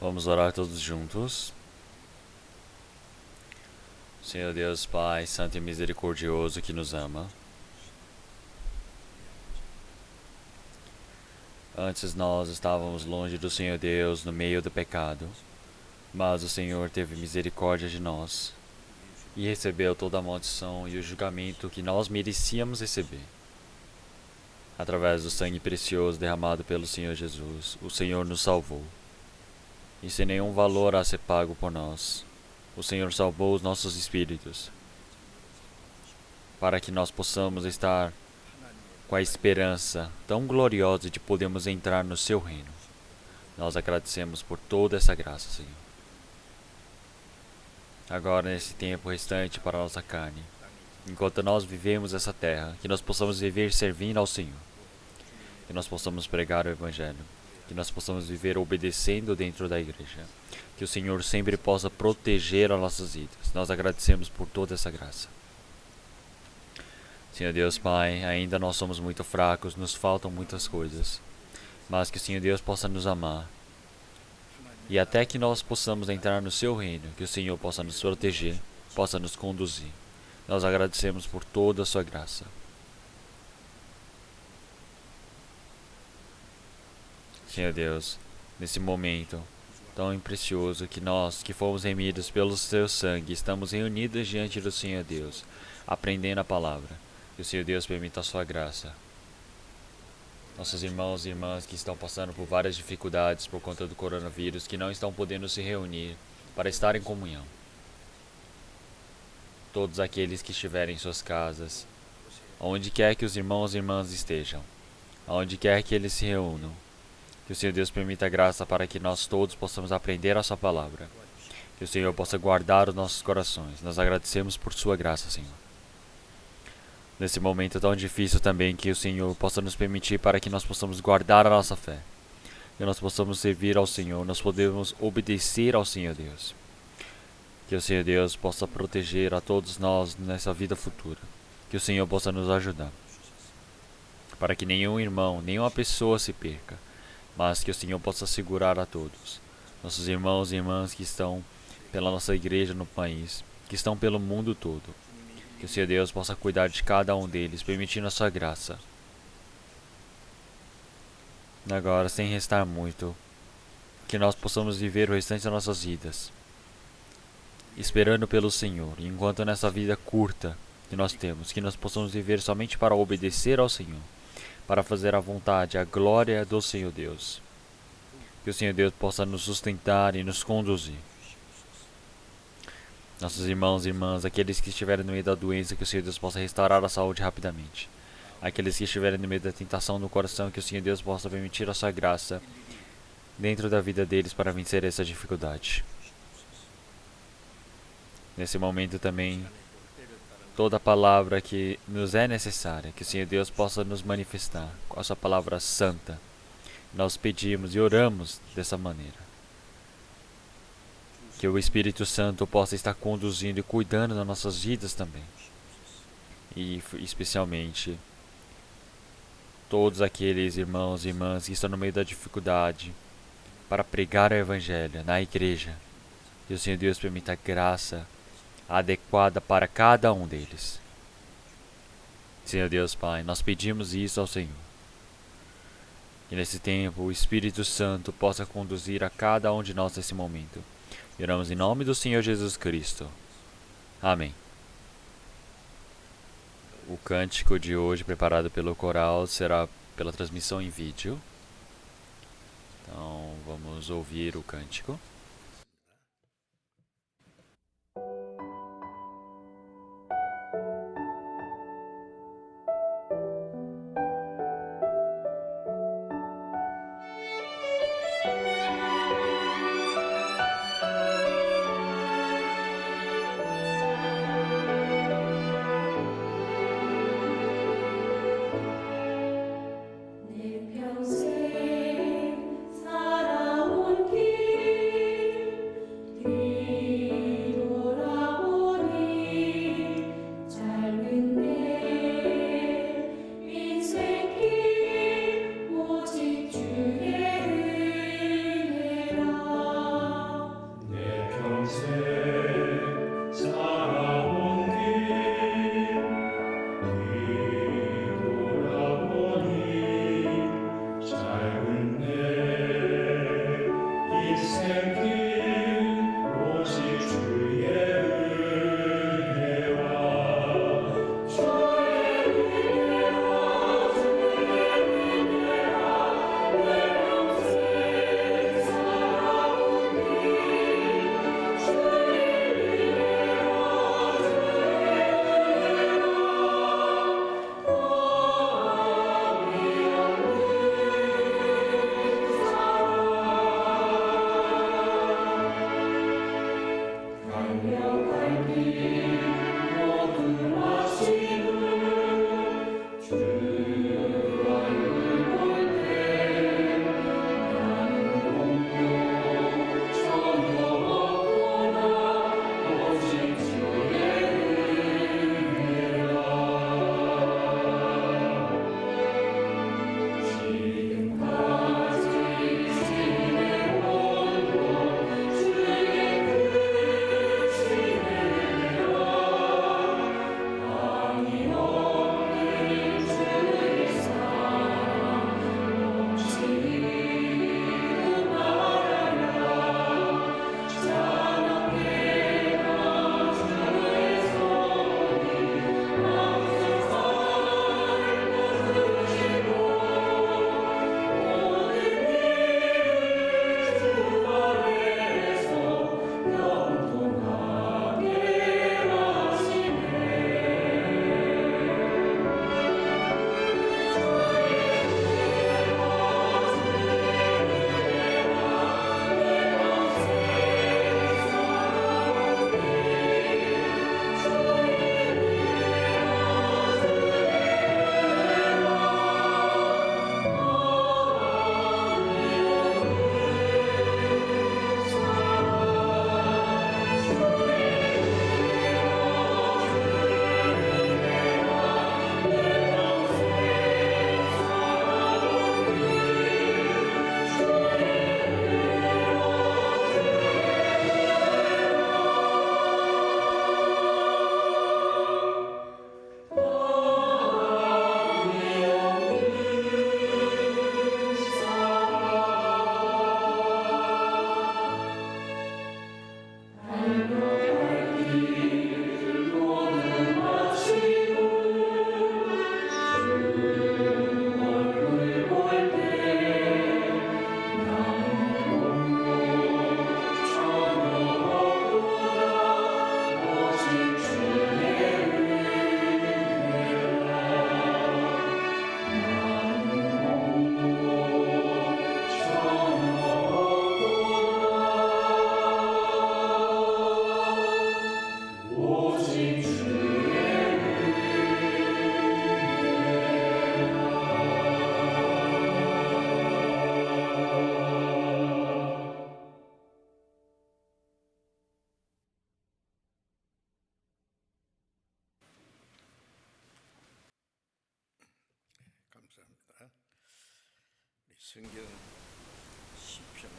Vamos orar todos juntos. Senhor Deus, Pai, Santo e Misericordioso que nos ama. Antes nós estávamos longe do Senhor Deus, no meio do pecado, mas o Senhor teve misericórdia de nós e recebeu toda a maldição e o julgamento que nós merecíamos receber. Através do sangue precioso derramado pelo Senhor Jesus, o Senhor nos salvou. E sem nenhum valor a ser pago por nós, o Senhor salvou os nossos espíritos, para que nós possamos estar com a esperança tão gloriosa de podermos entrar no seu reino. Nós agradecemos por toda essa graça, Senhor. Agora, nesse tempo restante para a nossa carne, enquanto nós vivemos essa terra, que nós possamos viver servindo ao Senhor, que nós possamos pregar o Evangelho, que nós possamos viver obedecendo dentro da igreja, que o Senhor sempre possa proteger as nossas vidas. Nós agradecemos por toda essa graça. Senhor Deus, Pai, ainda nós somos muito fracos, nos faltam muitas coisas, mas que o Senhor Deus possa nos amar. E até que nós possamos entrar no seu reino, que o Senhor possa nos proteger, possa nos conduzir. Nós agradecemos por toda a sua graça. Senhor Deus, nesse momento tão precioso que nós, que fomos remidos pelo seu sangue, estamos reunidos diante do Senhor Deus, aprendendo a palavra. Que o Senhor Deus permita a sua graça. Nossos irmãos e irmãs que estão passando por várias dificuldades por conta do coronavírus, que não estão podendo se reunir para estar em comunhão. Todos aqueles que estiverem em suas casas, aonde quer que os irmãos e irmãs estejam, aonde quer que eles se reúnam, que o Senhor Deus permita a graça para que nós todos possamos aprender a sua palavra. Que o Senhor possa guardar os nossos corações. Nós agradecemos por sua graça, Senhor. Nesse momento tão difícil também, que o Senhor possa nos permitir para que nós possamos guardar a nossa fé. Que nós possamos servir ao Senhor, nós podemos obedecer ao Senhor Deus. Que o Senhor Deus possa proteger a todos nós nessa vida futura. Que o Senhor possa nos ajudar. Para que nenhum irmão, nenhuma pessoa se perca, mas que o Senhor possa segurar a todos. Nossos irmãos e irmãs que estão pela nossa igreja no país, que estão pelo mundo todo. Que o Senhor Deus possa cuidar de cada um deles, permitindo a sua graça. Agora, sem restar muito, que nós possamos viver o restante das nossas vidas, esperando pelo Senhor, enquanto nessa vida curta que nós temos, que nós possamos viver somente para obedecer ao Senhor, para fazer a vontade, a glória do Senhor Deus. Que o Senhor Deus possa nos sustentar e nos conduzir. Nossos irmãos e irmãs, aqueles que estiverem no meio da doença, que o Senhor Deus possa restaurar a saúde rapidamente. Aqueles que estiverem no meio da tentação no coração, que o Senhor Deus possa permitir a sua graça dentro da vida deles para vencer essa dificuldade. Nesse momento também, toda palavra que nos é necessária, que o Senhor Deus possa nos manifestar com a sua palavra santa. Nós pedimos e oramos dessa maneira. Que o Espírito Santo possa estar conduzindo e cuidando das nossas vidas também. E especialmente todos aqueles irmãos e irmãs que estão no meio da dificuldade para pregar o Evangelho na igreja. Que o Senhor Deus permita a graça adequada para cada um deles. Senhor Deus, Pai, nós pedimos isso ao Senhor. Que nesse tempo o Espírito Santo possa conduzir a cada um de nós nesse momento. E oramos em nome do Senhor Jesus Cristo. Amém. O cântico de hoje, preparado pelo coral, será pela transmissão em vídeo. Então, vamos ouvir o cântico. 내 평생 살아온 길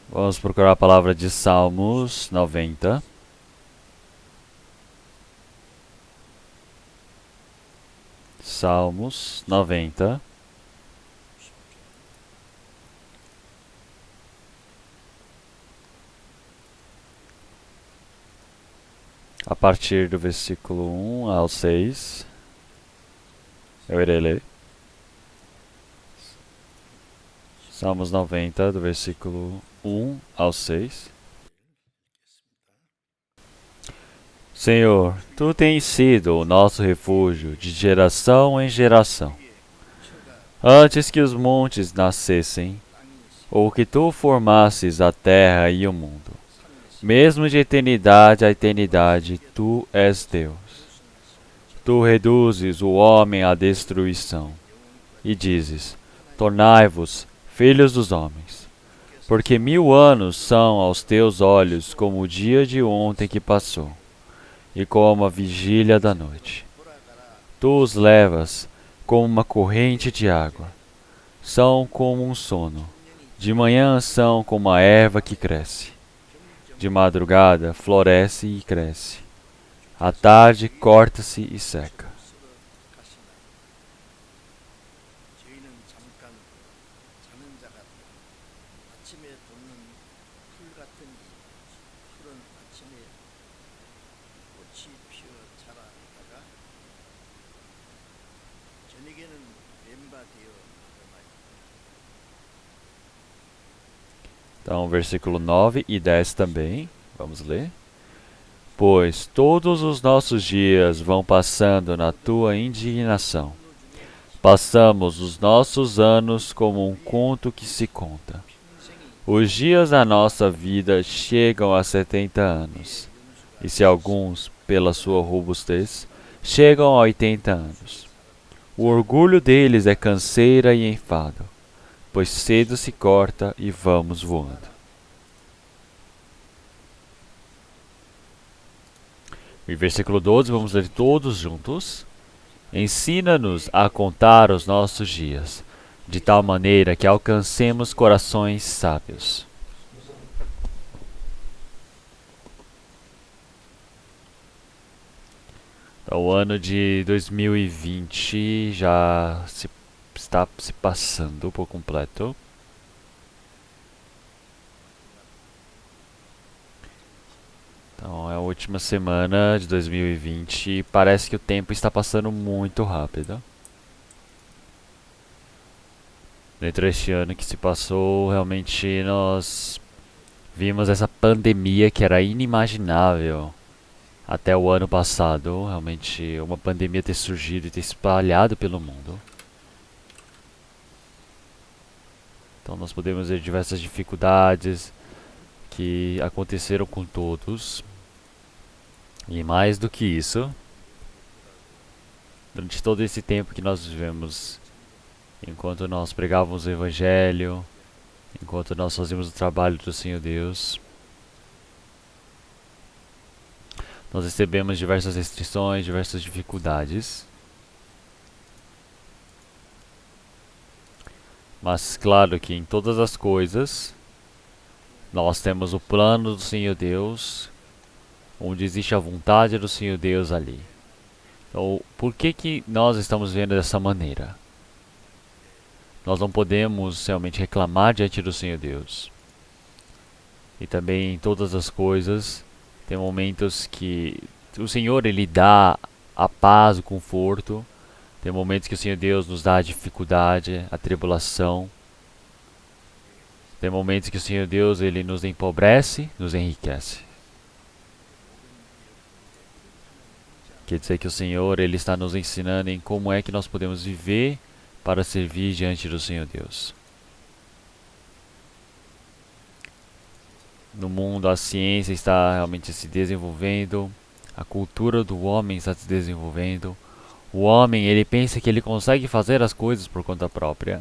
Vamos procurar a palavra de Salmos 90. Salmos 90. A partir do versículo 1 ao 6. Eu irei ler. Salmos 90, do versículo 1 ao 6. Senhor, Tu tens sido o nosso refúgio de geração em geração. Antes que os montes nascessem, ou que Tu formasses a terra e o mundo, mesmo de eternidade a eternidade, Tu és Deus. Tu reduzes o homem à destruição, e dizes: tornai-vos filhos dos homens, porque 1000 anos são aos teus olhos como o dia de ontem que passou, e como a vigília da noite. Tu os levas como uma corrente de água, são como um sono, de manhã são como a erva que cresce, de madrugada floresce e cresce, à tarde corta-se e seca. Então, versículo 9 e 10 também. Vamos ler. Pois todos os nossos dias vão passando na tua indignação. Passamos os nossos anos como um conto que se conta. Os dias da nossa vida chegam a 70 anos. E se alguns, pela sua robustez, chegam a 80 anos. O orgulho deles é canseira e enfado, pois cedo se corta e vamos voando. E versículo 12, vamos ler todos juntos. Ensina-nos a contar os nossos dias, de tal maneira que alcancemos corações sábios. Então, o ano de 2020 já está se passando por completo. Então, é a última semana de 2020 e parece que o tempo está passando muito rápido. Dentro deste ano que se passou, realmente nós vimos essa pandemia que era inimaginável até o ano passado. Realmente uma pandemia ter surgido e ter espalhado pelo mundo. Então nós podemos ver diversas dificuldades que aconteceram com todos. E mais do que isso, durante todo esse tempo que nós vivemos, enquanto nós pregávamos o Evangelho, enquanto nós fazíamos o trabalho do Senhor Deus, nós recebemos diversas restrições, diversas dificuldades. Mas claro que em todas as coisas, nós temos o plano do Senhor Deus, onde existe a vontade do Senhor Deus ali. Então, por que nós estamos vendo dessa maneira? Nós não podemos realmente reclamar diante do Senhor Deus. E também em todas as coisas, tem momentos que o Senhor Ele dá a paz, o conforto. Tem momentos que o Senhor Deus nos dá a dificuldade, a tribulação. Tem momentos que o Senhor Deus Ele nos empobrece, nos enriquece. Quer dizer que o Senhor Ele está nos ensinando em como é que nós podemos viver para servir diante do Senhor Deus. No mundo a ciência está realmente se desenvolvendo, a cultura do homem está se desenvolvendo. O homem ele pensa que ele consegue fazer as coisas por conta própria,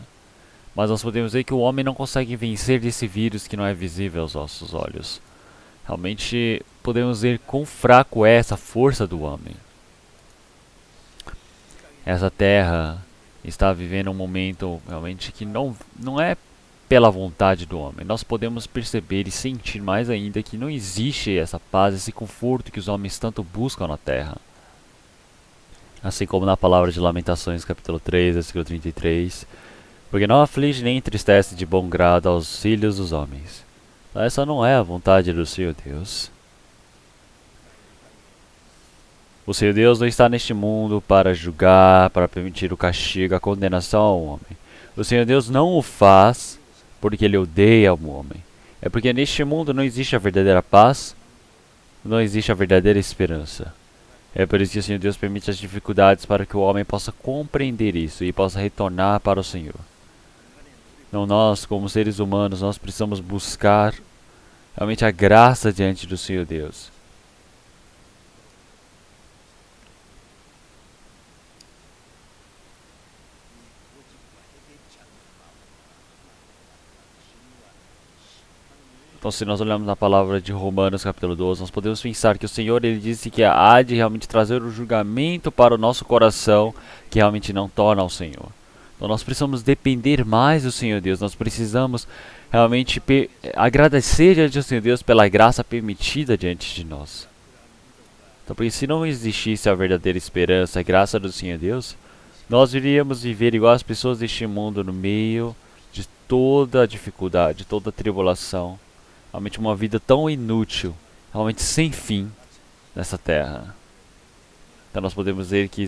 mas nós podemos ver que o homem não consegue vencer desse vírus que não é visível aos nossos olhos. Realmente podemos ver quão fraco é essa força do homem. Essa terra está vivendo um momento realmente que não é pela vontade do homem. Nós podemos perceber e sentir mais ainda que não existe essa paz, esse conforto que os homens tanto buscam na terra. Assim como na palavra de Lamentações, capítulo 3, versículo 33. Porque não aflige nem entristece de bom grado aos filhos dos homens. Essa não é a vontade do Senhor Deus. O Senhor Deus não está neste mundo para julgar, para permitir o castigo, a condenação ao homem. O Senhor Deus não o faz porque Ele odeia o homem. É porque neste mundo não existe a verdadeira paz, não existe a verdadeira esperança. É por isso que o Senhor Deus permite as dificuldades para que o homem possa compreender isso e possa retornar para o Senhor. Então nós, como seres humanos, nós precisamos buscar realmente a graça diante do Senhor Deus. Então, se nós olharmos na palavra de Romanos capítulo 12, nós podemos pensar que o Senhor ele disse que há de realmente trazer o julgamento para o nosso coração que realmente não torna ao Senhor. Então nós precisamos depender mais do Senhor Deus, nós precisamos realmente agradecer diante do Senhor Deus pela graça permitida diante de nós. Então, porque se não existisse a verdadeira esperança, a graça do Senhor Deus, nós iríamos viver igual as pessoas deste mundo no meio de toda a dificuldade, toda a tribulação. Realmente uma vida tão inútil, realmente sem fim nessa terra. Então nós podemos dizer que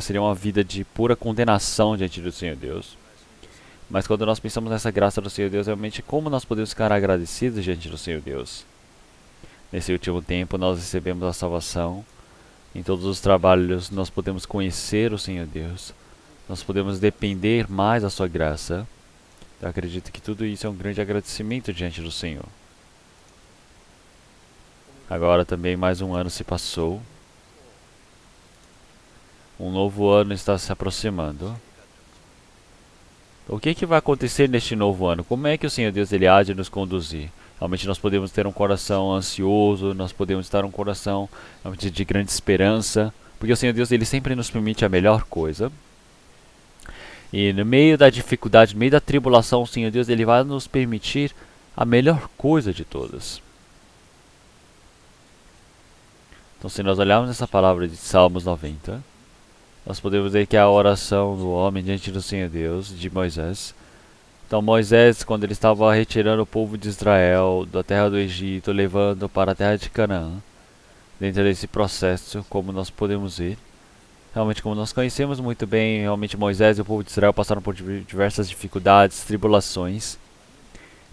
seria uma vida de pura condenação diante do Senhor Deus. Mas quando nós pensamos nessa graça do Senhor Deus, realmente como nós podemos ficar agradecidos diante do Senhor Deus? Nesse último tempo nós recebemos a salvação. Em todos os trabalhos nós podemos conhecer o Senhor Deus. Nós podemos depender mais da sua graça. Eu acredito que tudo isso é um grande agradecimento diante do Senhor. Agora também mais um ano se passou. Um novo ano está se aproximando. O que vai acontecer neste novo ano? Como é que o Senhor Deus ele há de nos conduzir? Realmente nós podemos ter um coração ansioso, nós podemos estar um coração realmente de grande esperança, porque o Senhor Deus ele sempre nos permite a melhor coisa. E no meio da dificuldade, no meio da tribulação, o Senhor Deus ele vai nos permitir a melhor coisa de todas. Então, se nós olharmos essa palavra de Salmos 90, nós podemos ver que é a oração do homem diante do Senhor Deus, de Moisés. Então, Moisés, quando ele estava retirando o povo de Israel da terra do Egito, levando para a terra de Canaã, dentro desse processo, como nós podemos ver, realmente como nós conhecemos muito bem, realmente Moisés e o povo de Israel passaram por diversas dificuldades, tribulações,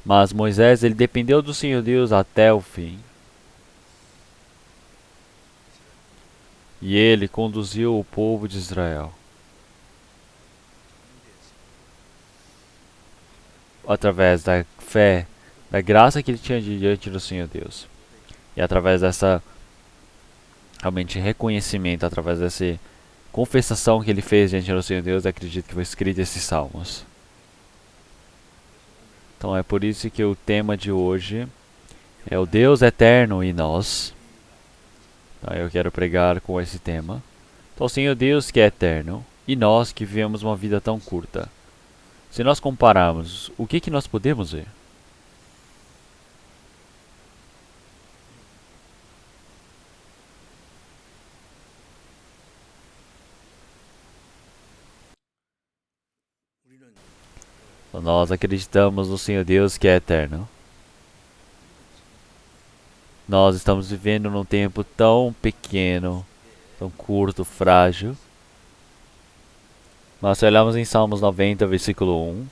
mas Moisés ele dependeu do Senhor Deus até o fim. E ele conduziu o povo de Israel através da fé, da graça que ele tinha diante do Senhor Deus. E através dessa realmente reconhecimento, através dessa confessação que ele fez diante do Senhor Deus, acredito que foi escrito esses salmos. Então é por isso que o tema de hoje é o Deus eterno e nós. Então, eu quero pregar com esse tema. Então, o Senhor Deus que é eterno e nós que vivemos uma vida tão curta. Se nós compararmos, o que nós podemos ver? Então, nós acreditamos no Senhor Deus que é eterno. Nós estamos vivendo num tempo tão pequeno, tão curto, frágil. Mas se olharmos em Salmos 90, versículo 1,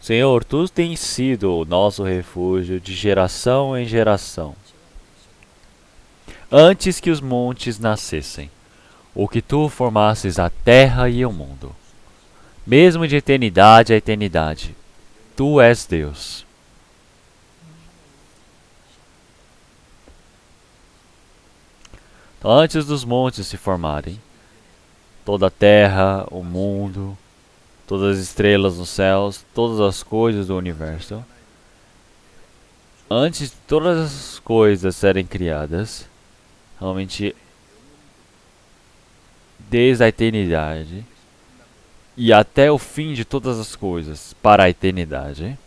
Senhor, Tu tens sido o nosso refúgio de geração em geração. Antes que os montes nascessem, ou que Tu formasses a terra e o mundo, mesmo de eternidade a eternidade, Tu és Deus. Antes dos montes se formarem, toda a terra, o mundo, todas as estrelas nos céus, todas as coisas do universo, antes de todas as coisas serem criadas, realmente desde a eternidade e até o fim de todas as coisas para a eternidade,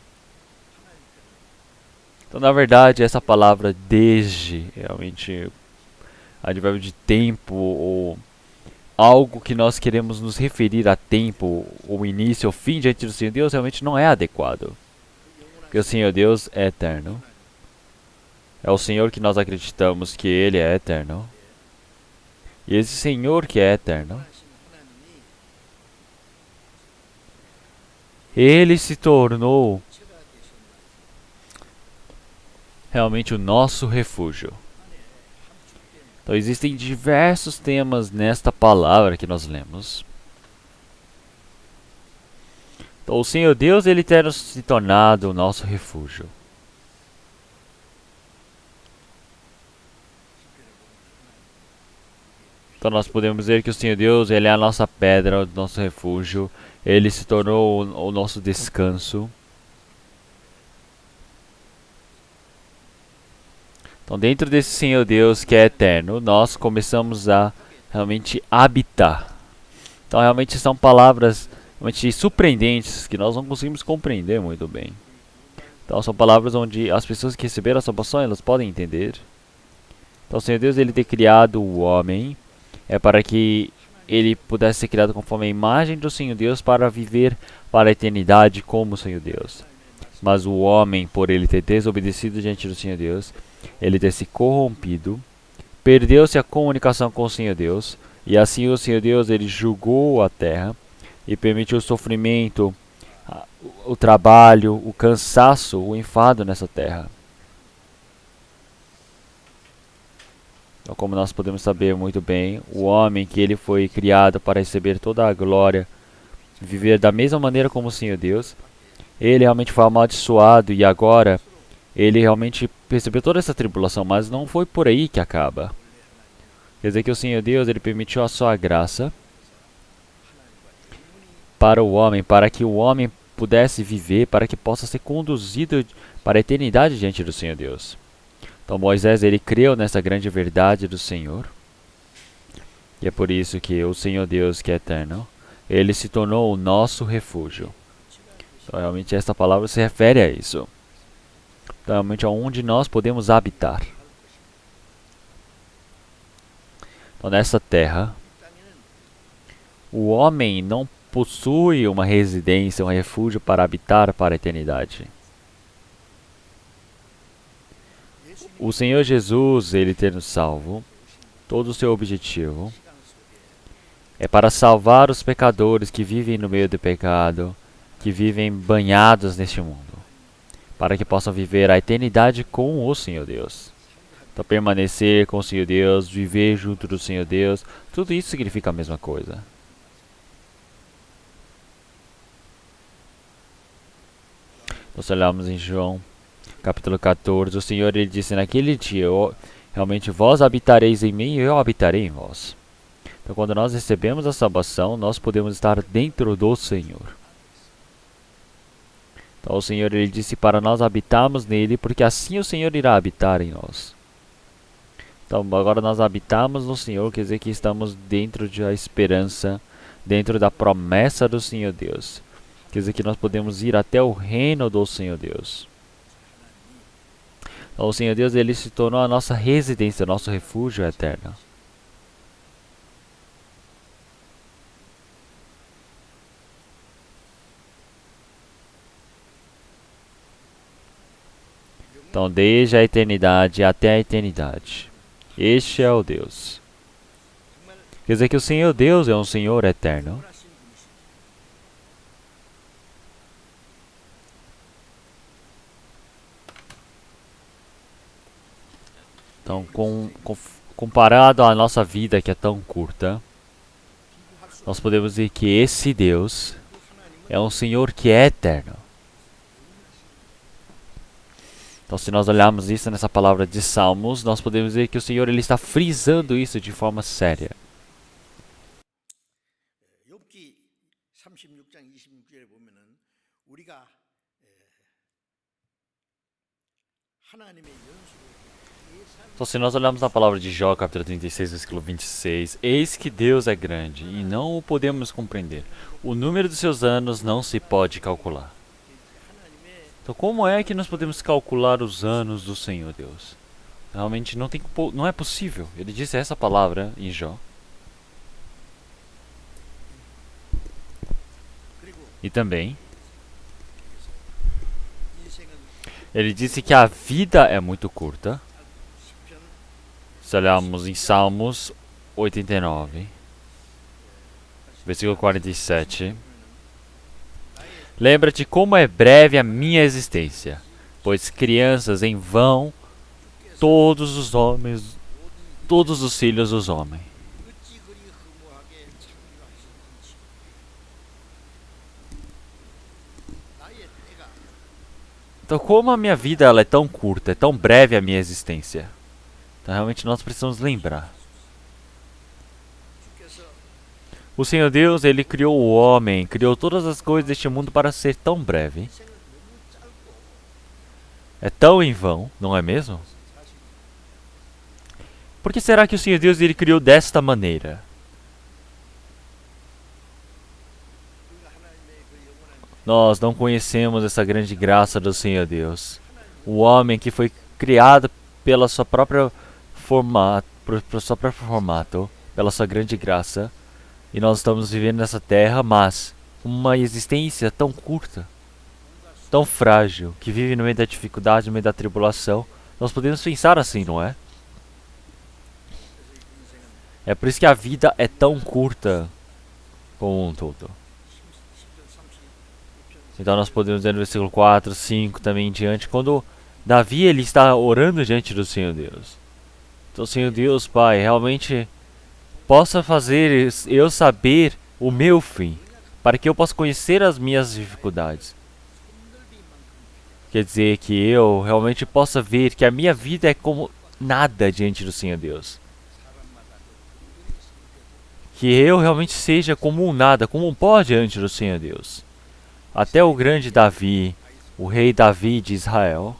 Então, na verdade, essa palavra desde, realmente, advérbio de tempo, ou algo que nós queremos nos referir a tempo, o início, o fim diante do Senhor Deus, realmente não é adequado. Porque o Senhor Deus é eterno. É o Senhor que nós acreditamos que Ele é eterno. E esse Senhor que é eterno, Ele se tornou realmente o nosso refúgio. Então existem diversos temas nesta palavra que nós lemos. Então o Senhor Deus, Ele tem se tornado o nosso refúgio. Então nós podemos dizer que o Senhor Deus, Ele é a nossa pedra, o nosso refúgio. Ele se tornou o nosso descanso. Então dentro desse Senhor Deus que é eterno, nós começamos a realmente habitar. Então realmente são palavras realmente surpreendentes que nós não conseguimos compreender muito bem. Então são palavras onde as pessoas que receberam a salvação, elas podem entender. Então o Senhor Deus, Ele ter criado o homem é para que ele pudesse ser criado conforme a imagem do Senhor Deus para viver para a eternidade como o Senhor Deus. Mas o homem, por ele ter desobedecido diante do Senhor Deus, ele ter se corrompido, perdeu-se a comunicação com o Senhor Deus, e assim o Senhor Deus, ele julgou a terra e permitiu o sofrimento, o trabalho, o cansaço, o enfado nessa terra. Então, como nós podemos saber muito bem, o homem que ele foi criado para receber toda a glória, viver da mesma maneira como o Senhor Deus, ele realmente foi amaldiçoado e agora ele realmente percebeu toda essa tribulação, mas não foi por aí que acaba. Quer dizer que o Senhor Deus, ele permitiu a sua graça para o homem, para que o homem pudesse viver, para que possa ser conduzido para a eternidade diante do Senhor Deus. Então Moisés, ele creu nessa grande verdade do Senhor. E é por isso que o Senhor Deus, que é eterno, ele se tornou o nosso refúgio. Então realmente esta palavra se refere a isso. Então realmente é onde nós podemos habitar. Então nessa terra, o homem não possui uma residência, um refúgio para habitar para a eternidade. O Senhor Jesus, ele ter nos salvo, todo o seu objetivo é para salvar os pecadores que vivem no meio do pecado, que vivem banhados neste mundo, para que possam viver a eternidade com o Senhor Deus. Então permanecer com o Senhor Deus, viver junto do Senhor Deus, tudo isso significa a mesma coisa. Nós olhamos em João capítulo 14, o Senhor ele disse: naquele dia, realmente vós habitareis em mim e eu habitarei em vós. Então quando nós recebemos a salvação, nós podemos estar dentro do Senhor. Então o Senhor ele disse para nós habitarmos nele, porque assim o Senhor irá habitar em nós. Então agora nós habitamos no Senhor, quer dizer que estamos dentro da esperança, dentro da promessa do Senhor Deus. Quer dizer que nós podemos ir até o reino do Senhor Deus. Então, o Senhor Deus, ele se tornou a nossa residência, nosso refúgio eterno. Então, desde a eternidade até a eternidade, este é o Deus. Quer dizer que o Senhor Deus é um Senhor eterno. Então, comparado à nossa vida que é tão curta, nós podemos dizer que esse Deus é um Senhor que é eterno. Então, se nós olharmos isso nessa palavra de Salmos, nós podemos dizer que o Senhor ele está frisando isso de forma séria. Então, se nós olharmos na palavra de Jó, capítulo 36, versículo 26, eis que Deus é grande e não o podemos compreender. O número de seus anos não se pode calcular. Então como é que nós podemos calcular os anos do Senhor Deus? Realmente não é possível. Ele disse essa palavra em Jó. E também ele disse que a vida é muito curta. Se olharmos em Salmos 89, versículo 47. Lembra-te como é breve a minha existência, pois crianças em vão todos os homens, todos os filhos dos homens. Então como a minha vida ela é tão curta, é tão breve a minha existência? Então realmente nós precisamos lembrar. O Senhor Deus, Ele criou o homem, criou todas as coisas deste mundo para ser tão breve. É tão em vão, não é mesmo? Por que será que o Senhor Deus Ele criou desta maneira? Nós não conhecemos essa grande graça do Senhor Deus. O homem que foi criado pela sua própria formato, pela sua grande graça. E nós estamos vivendo nessa terra, mas uma existência tão curta, tão frágil, que vive no meio da dificuldade, no meio da tribulação. Nós podemos pensar assim, não é? É por isso que a vida é tão curta como um todo. Então nós podemos ver no versículo 4, 5 também em diante, quando Davi ele está orando diante do Senhor Deus. Então Senhor Deus, Pai, realmente possa fazer eu saber o meu fim, para que eu possa conhecer as minhas dificuldades. Quer dizer que eu realmente possa ver que a minha vida é como nada diante do Senhor Deus. Que eu realmente seja como um nada, como um pó diante do Senhor Deus. Até o grande Davi, o rei Davi de Israel,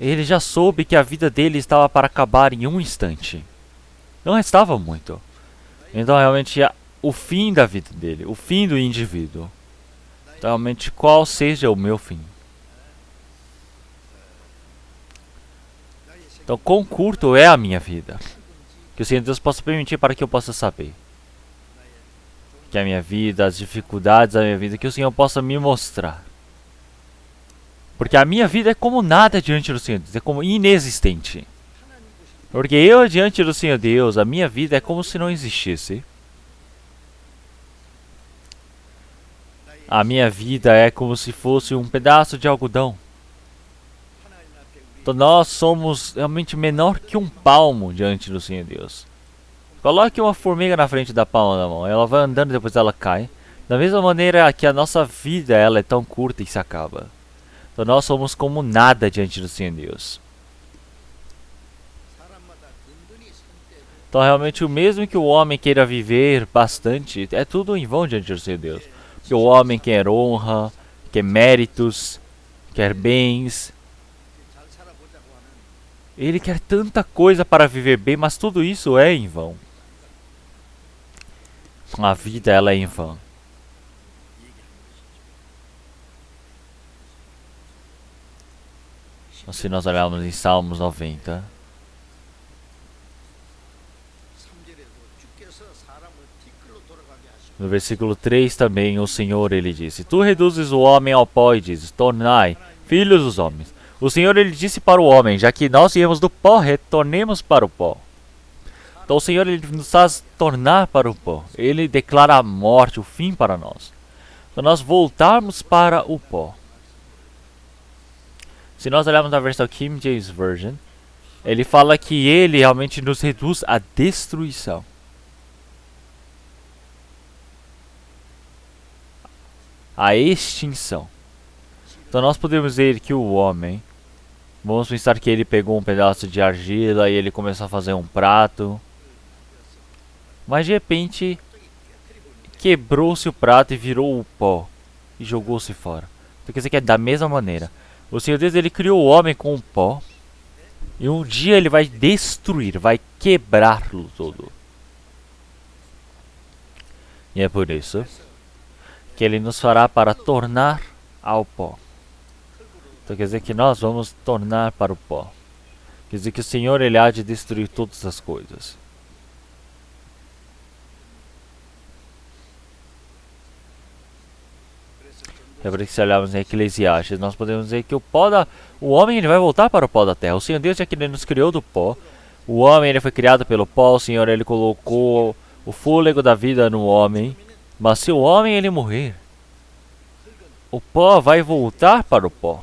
ele já soube que a vida dele estava para acabar em um instante. Não restava muito. Então realmente o fim da vida dele, o fim do indivíduo. Então, realmente qual seja o meu fim. Então quão curto é a minha vida. Que o Senhor Deus possa permitir para que eu possa saber. Que a minha vida, as dificuldades da minha vida, que o Senhor possa me mostrar. Porque a minha vida é como nada diante do Senhor Deus, é como inexistente. Porque eu diante do Senhor Deus, a minha vida é como se não existisse. A minha vida é como se fosse um pedaço de algodão. Então nós somos realmente menor que um palmo diante do Senhor Deus. Coloque uma formiga na frente da palma da mão, ela vai andando e depois ela cai. Da mesma maneira que a nossa vida ela é tão curta e se acaba. Então nós somos como nada diante do Senhor Deus. Então realmente o mesmo que o homem queira viver bastante, é tudo em vão diante do Senhor Deus. Porque o homem quer honra, quer méritos, quer bens. Ele quer tanta coisa para viver bem, mas tudo isso é em vão. A vida ela é em vão. Se nós olharmos em Salmos 90, no versículo 3 também o Senhor ele disse: Tu reduzes o homem ao pó e dizes, tornai filhos dos homens. O Senhor ele disse para o homem, já que nós viemos do pó, retornemos para o pó. Então o Senhor ele nos faz tornar para o pó. Ele declara a morte, o fim para nós. Então nós voltarmos para o pó. Se nós olharmos na versão King James Version, ele fala que ele realmente nos reduz à destruição. A extinção. Então nós podemos ver que o homem, vamos pensar que ele pegou um pedaço de argila e ele começou a fazer um prato. Mas de repente quebrou-se o prato e virou o pó e jogou-se fora. Então quer dizer que é da mesma maneira. O Senhor Deus ele criou o homem com o pó e um dia ele vai destruir, vai quebrá-lo todo. E é por isso que ele nos fará para tornar ao pó. Então quer dizer que nós vamos tornar para o pó. Quer dizer que o Senhor ele há de destruir todas as coisas. É por isso que se olharmos em Eclesiastes, nós podemos dizer que o homem ele vai voltar para o pó da terra. O Senhor Deus é que ele nos criou do pó. O homem ele foi criado pelo pó. O Senhor ele colocou o fôlego da vida no homem. Mas se o homem ele morrer, o pó vai voltar para o pó.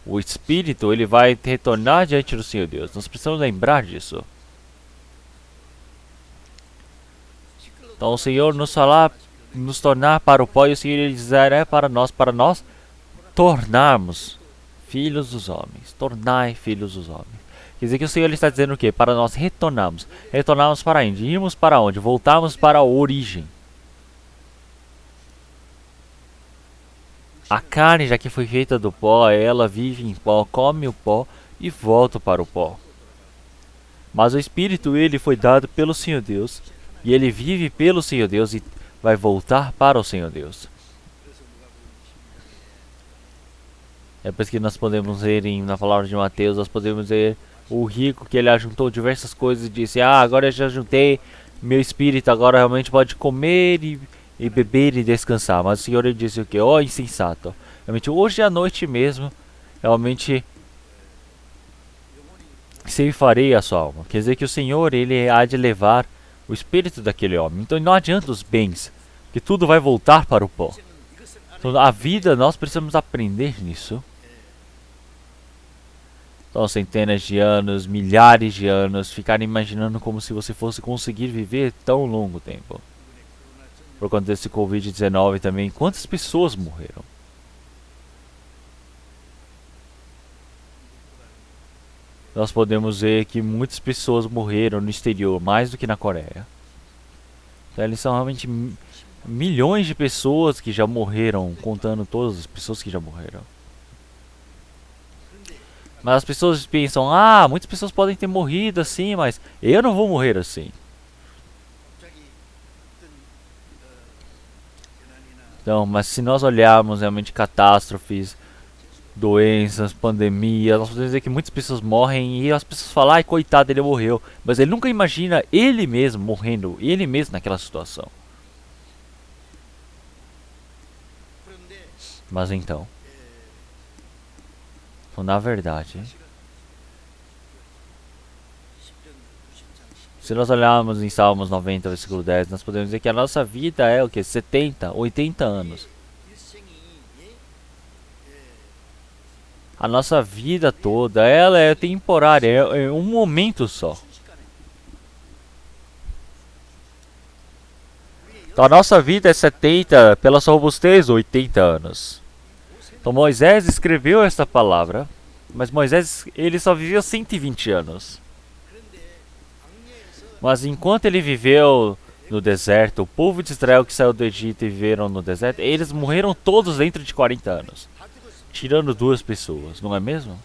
O espírito ele vai retornar diante do Senhor Deus. Nós precisamos lembrar disso. Então o Senhor nos tornar para o pó, e o Senhor ele dizer é para nós tornarmos filhos dos homens. Tornai filhos dos homens. Quer dizer que o Senhor ele está dizendo o quê? Para nós retornarmos. Retornarmos para onde? Irmos para onde? Voltarmos para a origem. A carne, já que foi feita do pó, ela vive em pó, come o pó e volta para o pó. Mas o Espírito, ele foi dado pelo Senhor Deus, e ele vive pelo Senhor Deus e vai voltar para o Senhor Deus. É por isso que nós podemos ver na palavra de Mateus, nós podemos ver o rico que ele ajuntou diversas coisas e disse: agora eu já juntei meu espírito, agora realmente pode comer e beber e descansar. Mas o Senhor ele disse o que? Insensato. Realmente hoje à noite mesmo, realmente ceifarei a sua alma. Quer dizer que o Senhor ele há de levar o espírito daquele homem. Então não adianta os bens, que tudo vai voltar para o pó. Então a vida, nós precisamos aprender nisso. Então centenas de anos, milhares de anos, ficar imaginando como se você fosse conseguir viver tão longo tempo. Por conta desse Covid-19 também, quantas pessoas morreram? Nós podemos ver que muitas pessoas morreram no exterior, mais do que na Coreia. Então, eles são realmente milhões de pessoas que já morreram, contando todas as pessoas que já morreram. Mas as pessoas pensam, muitas pessoas podem ter morrido assim, mas eu não vou morrer assim. Então, mas se nós olharmos realmente catástrofes, doenças, pandemias, nós podemos dizer que muitas pessoas morrem e as pessoas falam, ai coitado, ele morreu. Mas ele nunca imagina ele mesmo morrendo, ele mesmo naquela situação. Mas então, na verdade, se nós olharmos em Salmos 90, versículo 10, nós podemos dizer que a nossa vida é o que? 70, 80 anos. A nossa vida toda, ela é temporária, é um momento só. Então a nossa vida é 70, pela sua robustez, 80 anos. Então Moisés escreveu esta palavra, mas Moisés ele só viveu 120 anos. Mas enquanto ele viveu no deserto, o povo de Israel que saiu do Egito e viveram no deserto, eles morreram todos dentro de 40 anos. Tirando 2 pessoas, não é mesmo?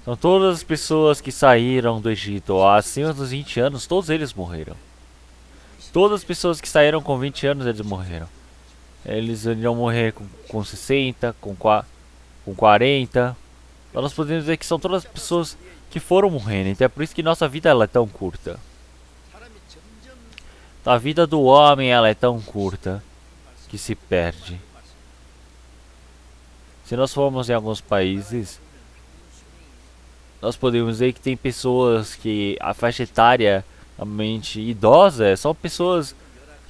Então todas as pessoas que saíram do Egito acima dos 20 anos, todos eles morreram. Todas as pessoas que saíram com 20 anos, eles morreram. Eles iriam morrer com 60, com 40. Então nós podemos dizer que são todas as pessoas que foram morrendo. Então é por isso que nossa vida ela é tão curta. Então, a vida do homem ela é tão curta que se perde. Se nós formos em alguns países, nós podemos dizer que tem pessoas que a faixa etária realmente idosa são pessoas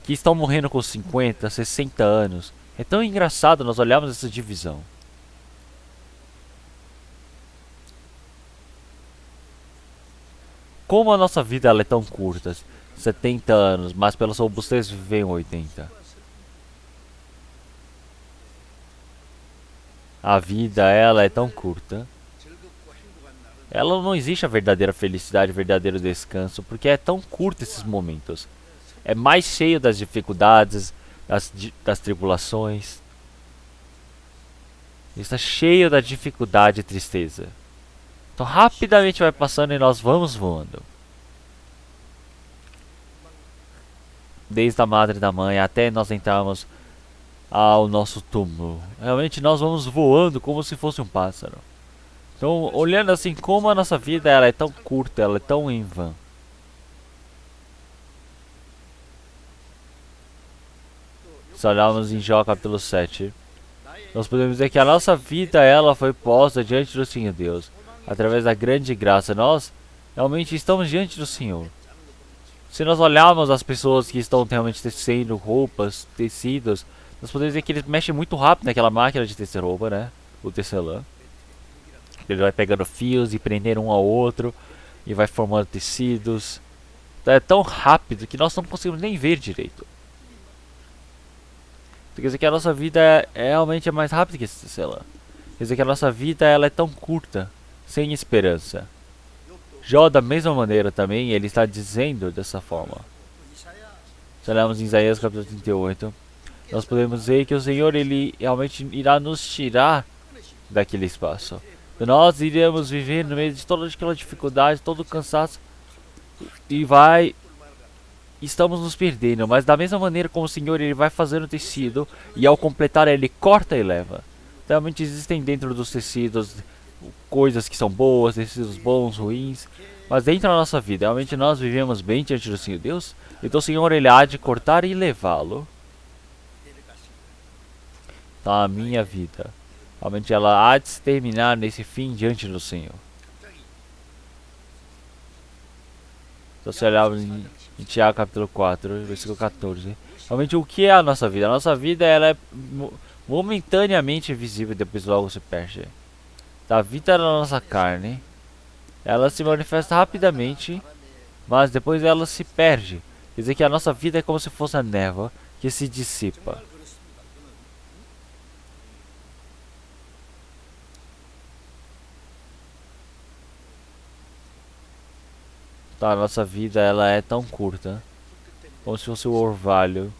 que estão morrendo com 50, 60 anos. É tão engraçado nós olharmos essa divisão. Como a nossa vida ela é tão curta, 70 anos, mas pela sua robustez vivem 80. A vida ela é tão curta. Ela não existe a verdadeira felicidade, o verdadeiro descanso, porque é tão curto esses momentos. É mais cheio das dificuldades, das tribulações. Está cheio da dificuldade e tristeza. Então rapidamente vai passando e nós vamos voando. desde a madre da mãe até nós entrarmos ao nosso túmulo. Realmente nós vamos voando como se fosse um pássaro. Então, olhando assim como a nossa vida ela é tão curta, ela é tão em vão. Se olharmos em Jó capítulo 7, nós podemos dizer que a nossa vida ela foi posta diante do Senhor Deus. Através da grande graça, nós realmente estamos diante do Senhor. Se nós olharmos as pessoas que estão realmente tecendo roupas, tecidos, nós podemos dizer que eles mexem muito rápido naquela máquina de tecer roupa, né? O tecelã. Ele vai pegando fios e prendendo um ao outro e vai formando tecidos. É tão rápido que nós não conseguimos nem ver direito. Quer dizer que a nossa vida realmente é mais rápida que esse tecelã. Quer dizer que a nossa vida ela é tão curta, sem esperança. Jó da mesma maneira também, ele está dizendo dessa forma. Se olharmos em Isaías capítulo 38, nós podemos ver que o Senhor ele realmente irá nos tirar daquele espaço. Nós iremos viver no meio de toda aquela dificuldade, todo o cansaço e estamos nos perdendo, mas da mesma maneira como o Senhor ele vai fazendo o tecido e ao completar ele corta e leva. Realmente existem dentro dos tecidos coisas que são boas, tecidos bons, ruins, mas dentro da nossa vida, realmente nós vivemos bem diante do Senhor Deus, então o Senhor ele há de cortar e levá-lo. Então a minha vida, realmente ela há de se terminar nesse fim diante do Senhor. Então se olharmos em Tiago capítulo 4, versículo 14, realmente o que é a nossa vida? A nossa vida ela é momentaneamente visível e depois logo se perde. A vida da nossa carne, ela se manifesta rapidamente, mas depois ela se perde. Quer dizer que a nossa vida é como se fosse a névoa que se dissipa. Então a nossa vida ela é tão curta, como se fosse o orvalho.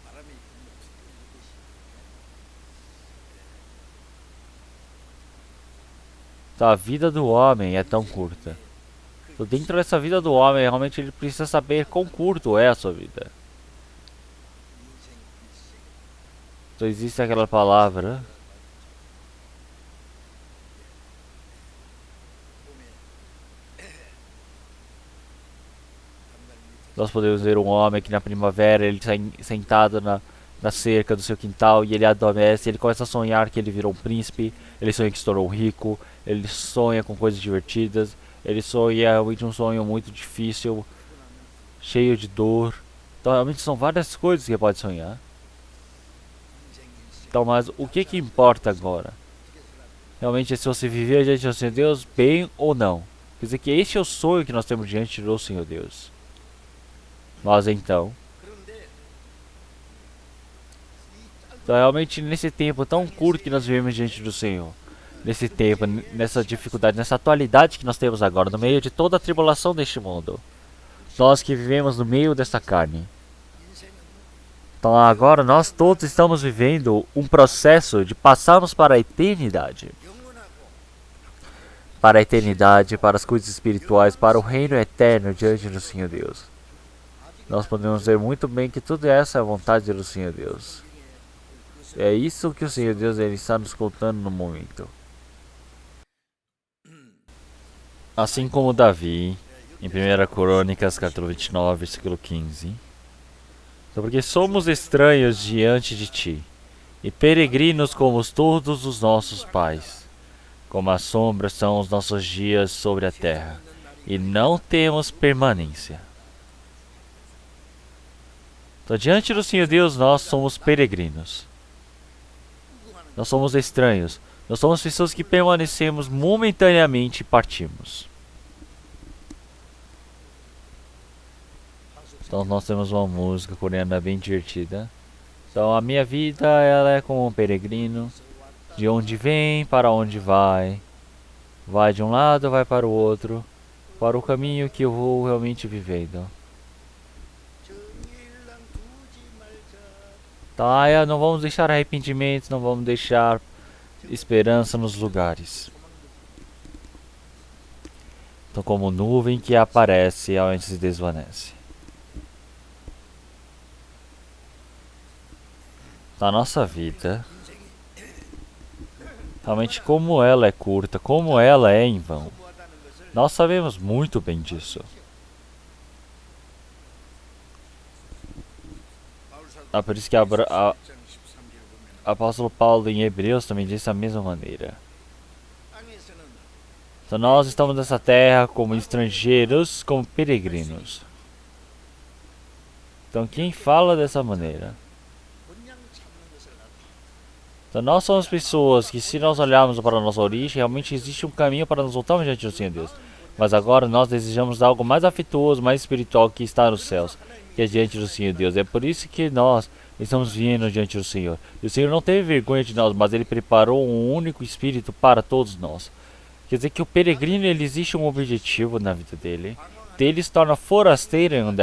Então a vida do homem é tão curta. Então, dentro dessa vida do homem, realmente ele precisa saber quão curto é a sua vida. Então existe aquela palavra. Nós podemos ver um homem que na primavera ele está sentado na cerca do seu quintal e ele adormece, ele começa a sonhar que ele virou um príncipe, ele sonha que se tornou rico, ele sonha com coisas divertidas, ele sonha realmente um sonho muito difícil, cheio de dor. Então realmente são várias coisas que ele pode sonhar. Então, mas o que importa agora? Realmente é se você viver diante do Senhor Deus bem ou não. Quer dizer que este é o sonho que nós temos diante do Senhor Deus. Mas então realmente nesse tempo tão curto que nós vivemos diante do Senhor, nesse tempo, nessa dificuldade, nessa atualidade que nós temos agora, no meio de toda a tribulação deste mundo, nós que vivemos no meio dessa carne, então agora nós todos estamos vivendo um processo de passarmos para a eternidade. Para a eternidade, para as coisas espirituais, para o reino eterno diante do Senhor Deus. Nós podemos ver muito bem que tudo essa é a vontade do Senhor Deus. É isso que o Senhor Deus ele está nos contando no momento. Assim como Davi, em 1 Crônicas, capítulo 29, versículo 15. Então, porque somos estranhos diante de ti, e peregrinos como todos os nossos pais. Como a sombra são os nossos dias sobre a terra, e não temos permanência. Então, diante do Senhor Deus, nós somos peregrinos. Nós somos estranhos. Nós somos pessoas que permanecemos momentaneamente e partimos. Então nós temos uma música coreana bem divertida. Então a minha vida ela é como um peregrino. De onde vem, para onde vai. Vai de um lado, vai para o outro. Para o caminho que eu vou realmente vivendo. Tá, não vamos deixar arrependimentos, não vamos deixar esperança nos lugares. Então como nuvem que aparece ao se desvanece. da nossa vida, realmente como ela é curta, como ela é em vão. Nós sabemos muito bem disso. Por isso que apóstolo Paulo em Hebreus também disse da mesma maneira. Então nós estamos nessa terra como estrangeiros, como peregrinos. Então quem fala dessa maneira? Então nós somos pessoas que, se nós olharmos para a nossa origem, realmente existe um caminho para nos voltarmos diante do Senhor Deus. Mas agora nós desejamos algo mais afetuoso, mais espiritual, que está nos céus, que é diante do Senhor Deus. É por isso que nós estamos vindo diante do Senhor. E o Senhor não teve vergonha de nós, mas Ele preparou um único Espírito para todos nós. Quer dizer que o peregrino, ele existe um objetivo na vida dele. Ele se torna forasteiro em um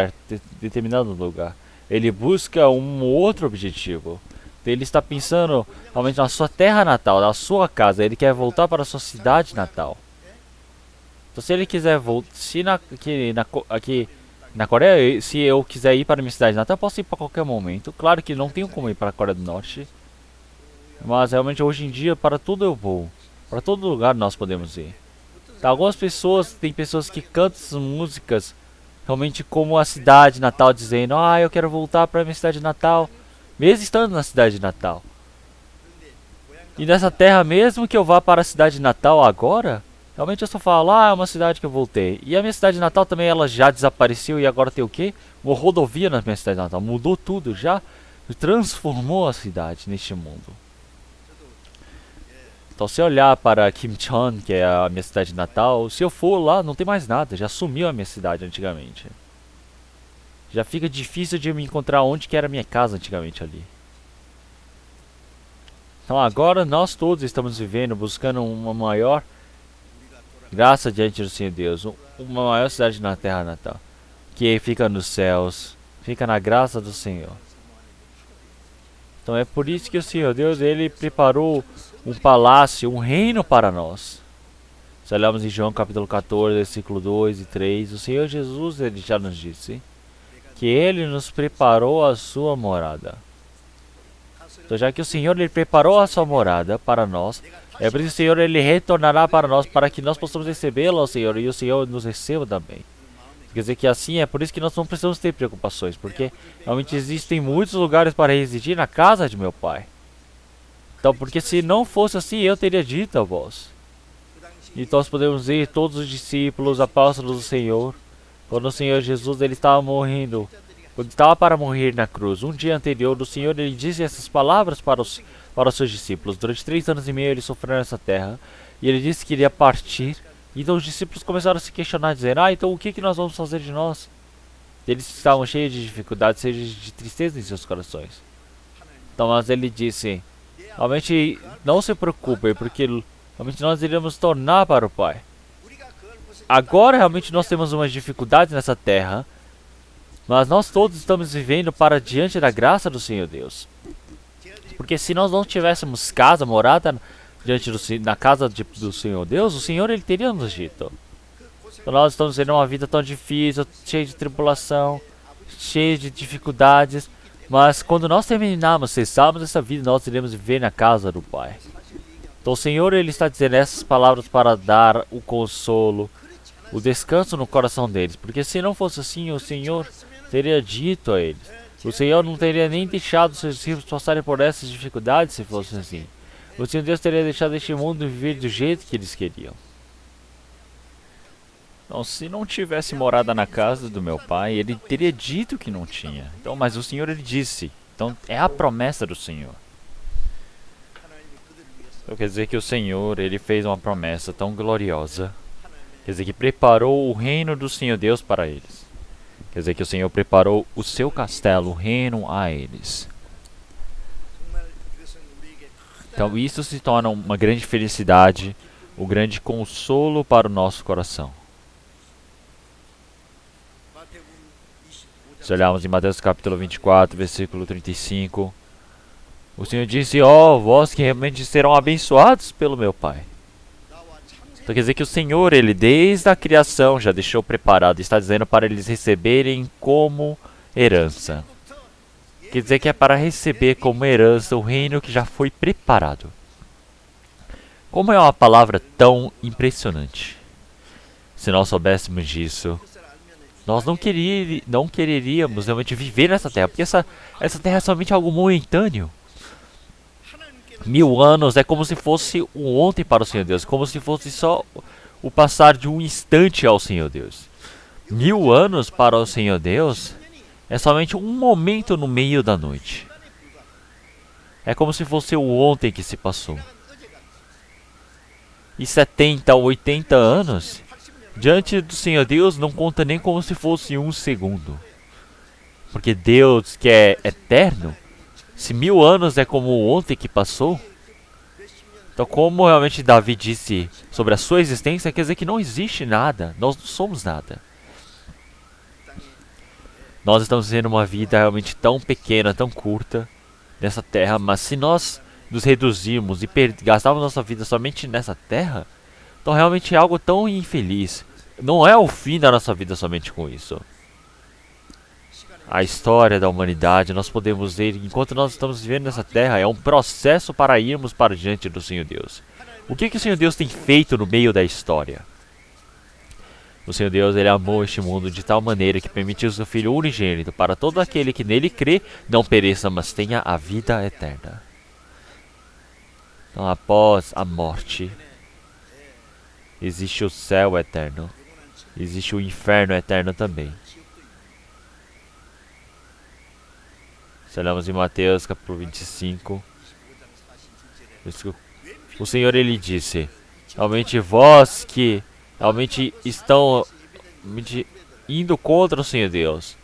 determinado lugar. Ele busca um outro objetivo. Ele está pensando realmente na sua terra natal, na sua casa. Ele quer voltar para a sua cidade natal. Então, se ele quiser voltar, aqui na Coreia, se eu quiser ir para a minha cidade natal, eu posso ir para qualquer momento. Claro que não tenho como ir para a Coreia do Norte, mas realmente hoje em dia para tudo eu vou. Para todo lugar nós podemos ir. Tá, algumas pessoas, tem pessoas que cantam essas músicas realmente como a cidade natal, dizendo: ah, eu quero voltar para a minha cidade natal, mesmo estando na cidade natal. E nessa terra, mesmo que eu vá para a cidade natal agora, realmente eu só falo: ah, é uma cidade que eu voltei. E a minha cidade natal também, ela já desapareceu, e agora tem o quê? Uma rodovia na minha cidade natal. Mudou tudo, já transformou a cidade neste mundo. Então, se eu olhar para Kimcheon, que é a minha cidade natal, se eu for lá, não tem mais nada. Já sumiu a minha cidade antigamente. Já fica difícil de me encontrar onde que era a minha casa antigamente ali. Então agora nós todos estamos vivendo, buscando uma maior graça diante do Senhor Deus. Uma maior cidade na terra natal. Que fica nos céus, fica na graça do Senhor. Então é por isso que o Senhor Deus, Ele preparou um palácio, um reino para nós. Se olharmos em João capítulo 14, versículo 2 e 3, o Senhor Jesus, Ele já nos disse que Ele nos preparou a sua morada. Então, já que o Senhor, Ele preparou a sua morada para nós, é por isso que o Senhor, Ele retornará para nós, para que nós possamos recebê-lo ao Senhor, e o Senhor nos receba também. Quer dizer que assim, é por isso que nós não precisamos ter preocupações, porque realmente existem muitos lugares para residir na casa de meu Pai. Então, porque se não fosse assim, eu teria dito a vós. Então nós podemos ver todos os discípulos, apóstolos do Senhor, quando o Senhor Jesus, Ele estava morrendo, quando estava para morrer na cruz, um dia anterior, o Senhor, Ele disse essas palavras para os seus discípulos. Durante 3 anos e meio Ele sofreu nessa terra, e Ele disse que iria partir. Então os discípulos começaram a se questionar, dizendo: ah, então o que nós vamos fazer de nós? Eles estavam cheios de dificuldades, cheios de tristeza em seus corações. Então, mas Ele disse: realmente não se preocupem, porque realmente nós iremos tornar para o Pai. Agora realmente nós temos umas dificuldades nessa terra, mas nós todos estamos vivendo para diante da graça do Senhor Deus. Porque se nós não tivéssemos casa, morada na casa do Senhor Deus, o Senhor, Ele teria nos dito: então nós estamos vivendo uma vida tão difícil, cheia de tribulação, cheia de dificuldades, mas quando nós terminarmos, cessarmos essa vida, nós iremos viver na casa do Pai. Então o Senhor, Ele está dizendo essas palavras para dar o consolo, o descanso no coração deles, porque se não fosse assim, o Senhor teria dito a eles. O Senhor não teria nem deixado seus discípulos passarem por essas dificuldades se fosse assim. O Senhor Deus teria deixado este mundo viver do jeito que eles queriam. Então, se não tivesse morada na casa do meu Pai, Ele teria dito que não tinha. Então, mas o Senhor, Ele disse. Então, é a promessa do Senhor. Então, quer dizer que o Senhor, Ele fez uma promessa tão gloriosa. Quer dizer que preparou o reino do Senhor Deus para eles. Quer dizer que o Senhor preparou o seu castelo, o reino a eles. Então isso se torna uma grande felicidade, um grande consolo para o nosso coração. Se olharmos em Mateus capítulo 24, versículo 35, o Senhor disse: ó, vós que realmente serão abençoados pelo meu Pai. Então quer dizer que o Senhor, Ele desde a criação já deixou preparado, está dizendo para eles receberem como herança. Quer dizer que é para receber como herança o reino que já foi preparado. Como é uma palavra tão impressionante. Se nós soubéssemos disso, nós não quereríamos realmente viver nessa terra, porque essa terra é somente algo momentâneo. 1000 anos é como se fosse um ontem para o Senhor Deus, como se fosse só o passar de um instante ao Senhor Deus. 1000 anos para o Senhor Deus é somente um momento no meio da noite. É como se fosse o ontem que se passou. E 70 ou 80 anos, diante do Senhor Deus, não conta nem como se fosse um segundo. Porque Deus, que é eterno, se 1000 anos é como o ontem que passou, então como realmente Davi disse sobre a sua existência, quer dizer que não existe nada, nós não somos nada. Nós estamos vivendo uma vida realmente tão pequena, tão curta nessa terra, mas se nós nos reduzirmos e gastarmos nossa vida somente nessa terra, então realmente é algo tão infeliz. Não é o fim da nossa vida somente com isso. A história da humanidade, nós podemos ver, enquanto nós estamos vivendo nessa terra, é um processo para irmos para diante do Senhor Deus. O que o Senhor Deus tem feito no meio da história? O Senhor Deus, Ele amou este mundo de tal maneira que permitiu seu Filho unigênito para todo aquele que nele crê, não pereça, mas tenha a vida eterna. Então, após a morte, existe o céu eterno, existe o inferno eterno também. Se olhamos em Mateus capítulo 25, o Senhor Ele disse, realmente vós que realmente estão indo contra o Senhor Deus,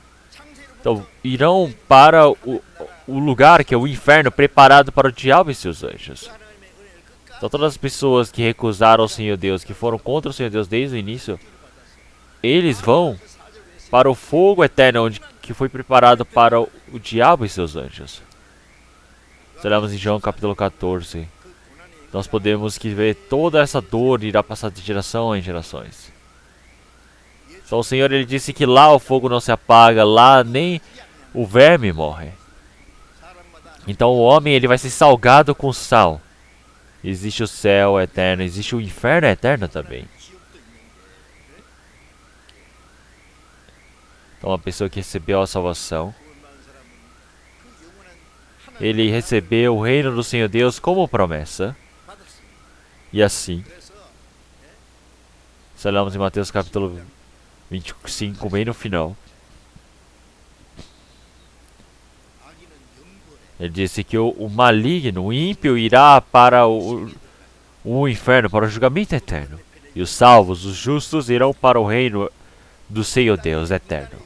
então irão para o lugar que é o inferno preparado para o diabo e seus anjos. Então todas as pessoas que recusaram o Senhor Deus, que foram contra o Senhor Deus desde o início, eles vão para o fogo eterno que foi preparado para o diabo e seus anjos. Se olharmos em João capítulo 14, nós podemos ver toda essa dor irá passar de geração em gerações. Então o Senhor Ele disse que lá o fogo não se apaga, lá nem o verme morre. Então o homem ele vai ser salgado com sal. Existe o céu eterno, existe o inferno eterno também. Então a pessoa que recebeu a salvação, ele recebeu o reino do Senhor Deus como promessa. E assim, se olharmos em Mateus capítulo 25, bem no final, ele disse que o maligno, o ímpio, irá para o inferno, para o julgamento eterno. E os salvos, os justos, irão para o reino do Senhor Deus eterno.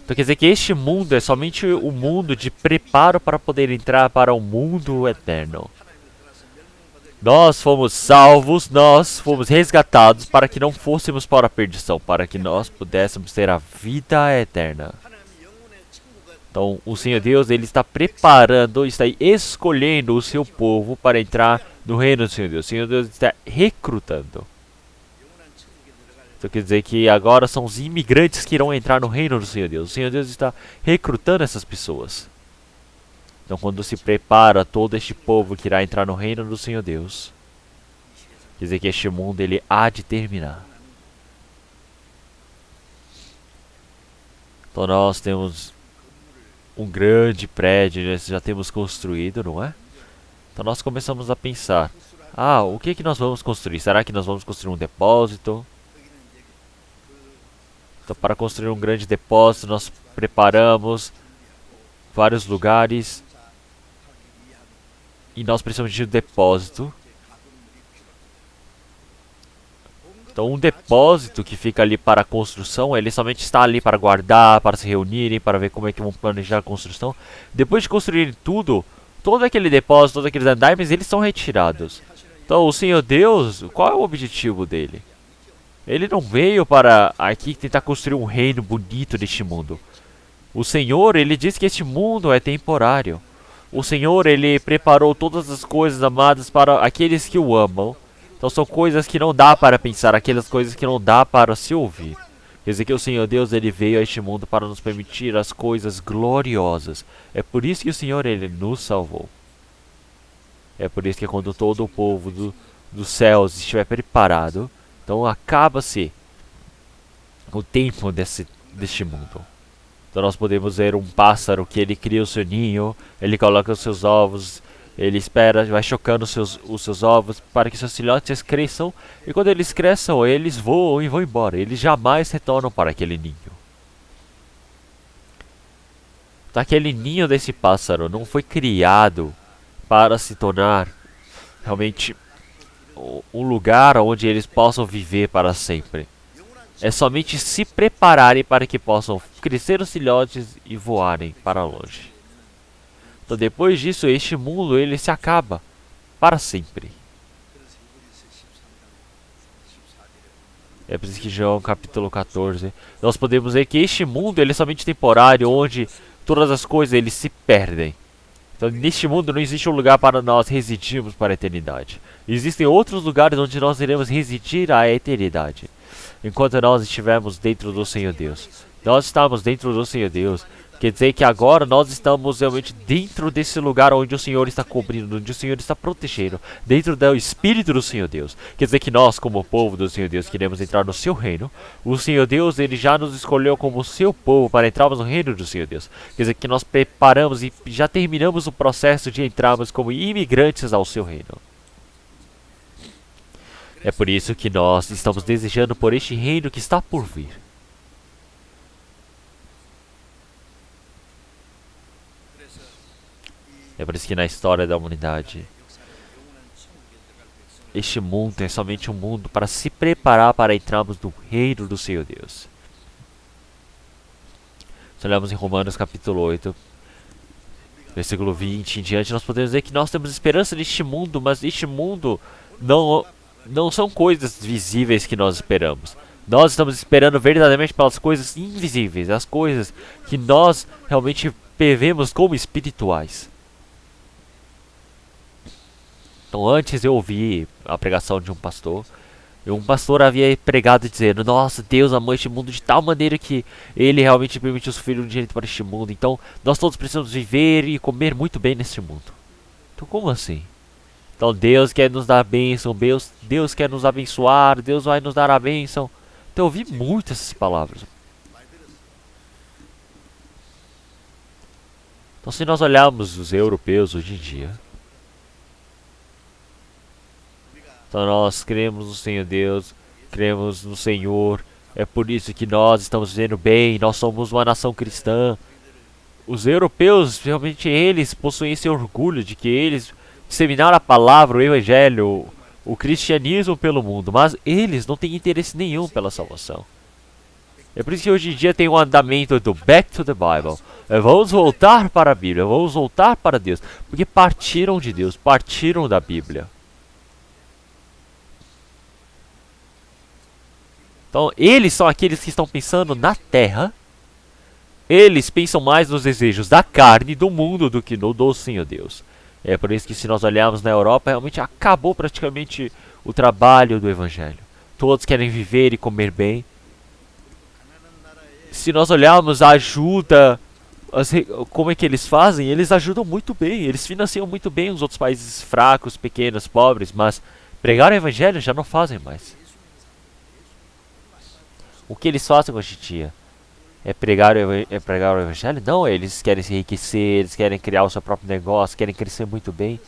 Então quer dizer que este mundo é somente o mundo de preparo para poder entrar para o mundo eterno. Nós fomos salvos, nós fomos resgatados para que não fôssemos para a perdição, para que nós pudéssemos ter a vida eterna. Então o Senhor Deus ele está preparando, está escolhendo o seu povo para entrar no reino do Senhor Deus. O Senhor Deus está recrutando. Então quer dizer que agora são os imigrantes que irão entrar no reino do Senhor Deus. O Senhor Deus está recrutando essas pessoas. Então quando se prepara todo este povo que irá entrar no reino do Senhor Deus, quer dizer que este mundo ele há de terminar. Então nós temos um grande prédio, já temos construído, não é? Então nós começamos a pensar, o que nós vamos construir? Será que nós vamos construir um depósito? Então para construir um grande depósito nós preparamos vários lugares e nós precisamos de um depósito. Então um depósito que fica ali para a construção, ele somente está ali para guardar, para se reunirem, para ver como é que vão planejar a construção. Depois de construir tudo, todo aquele depósito, todos aqueles andaimes, eles são retirados. Então o Senhor Deus, qual é o objetivo dele? Ele não veio para aqui tentar construir um reino bonito deste mundo. O Senhor, ele diz que este mundo é temporário. O Senhor, ele preparou todas as coisas amadas para aqueles que o amam. Então são coisas que não dá para pensar, aquelas coisas que não dá para se ouvir. Quer dizer que o Senhor Deus, ele veio a este mundo para nos permitir as coisas gloriosas. É por isso que o Senhor, ele nos salvou. É por isso que quando todo o povo dos céus estiver preparado, então acaba-se o tempo deste mundo. Então nós podemos ver um pássaro que ele cria o seu ninho, ele coloca os seus ovos, ele espera, vai chocando os seus ovos para que seus filhotes cresçam. E quando eles cresçam, eles voam e vão embora. Eles jamais retornam para aquele ninho. Então, aquele ninho desse pássaro não foi criado para se tornar realmente um lugar onde eles possam viver para sempre. É somente se prepararem para que possam crescer os filhotes e voarem para longe. Então depois disso, este mundo ele se acaba para sempre. É por isso que João capítulo 14, nós podemos ver que este mundo ele é somente temporário, onde todas as coisas eles se perdem. Então neste mundo não existe um lugar para nós residirmos para a eternidade. Existem outros lugares onde nós iremos residir a eternidade. Enquanto nós estivermos dentro do Senhor Deus. Nós estamos dentro do Senhor Deus. Quer dizer que agora nós estamos realmente dentro desse lugar onde o Senhor está cobrindo, onde o Senhor está protegendo, dentro do Espírito do Senhor Deus. Quer dizer que nós, como povo do Senhor Deus, queremos entrar no seu reino. O Senhor Deus, ele já nos escolheu como seu povo para entrarmos no reino do Senhor Deus. Quer dizer que nós preparamos e já terminamos o processo de entrarmos como imigrantes ao seu reino. É por isso que nós estamos desejando por este reino que está por vir. É por isso que na história da humanidade, este mundo é somente um mundo para se preparar para entrarmos no reino do Senhor Deus. Se olharmos em Romanos capítulo 8, versículo 20 em diante, nós podemos ver que nós temos esperança neste mundo, mas este mundo não são coisas visíveis que nós esperamos. Nós estamos esperando verdadeiramente pelas coisas invisíveis, as coisas que nós realmente vemos como espirituais. Então antes eu ouvi a pregação de um pastor, e um pastor havia pregado dizendo: nossa, Deus amou este mundo de tal maneira que ele realmente permitiu sofrer um direito para este mundo. Então nós todos precisamos viver e comer muito bem neste mundo. Então como assim? Então Deus quer nos dar a bênção, Deus quer nos abençoar, Deus vai nos dar a bênção. Então eu ouvi muito essas palavras. Então se nós olharmos os europeus hoje em dia, então nós cremos no Senhor Deus, cremos no Senhor. É por isso que nós estamos vivendo bem, nós somos uma nação cristã. Os europeus, realmente eles possuem esse orgulho de que eles disseminaram a palavra, o evangelho, o cristianismo pelo mundo, mas eles não têm interesse nenhum pela salvação. É por isso que hoje em dia tem um andamento do Back to the Bible. Vamos voltar para a Bíblia, vamos voltar para Deus, porque partiram de Deus, partiram da Bíblia. Então eles são aqueles que estão pensando na terra. Eles pensam mais nos desejos da carne, do mundo, do que no do Senhor Deus. É por isso que se nós olharmos na Europa, realmente acabou praticamente o trabalho do Evangelho. Todos querem viver e comer bem. Se nós olharmos a ajuda, como é que eles fazem? Eles ajudam muito bem, eles financiam muito bem os outros países fracos, pequenos, pobres, mas pregar o Evangelho já não fazem mais. O que eles fazem hoje em dia? É pregar o Evangelho? Não, eles querem se enriquecer, eles querem criar o seu próprio negócio, querem crescer muito bem.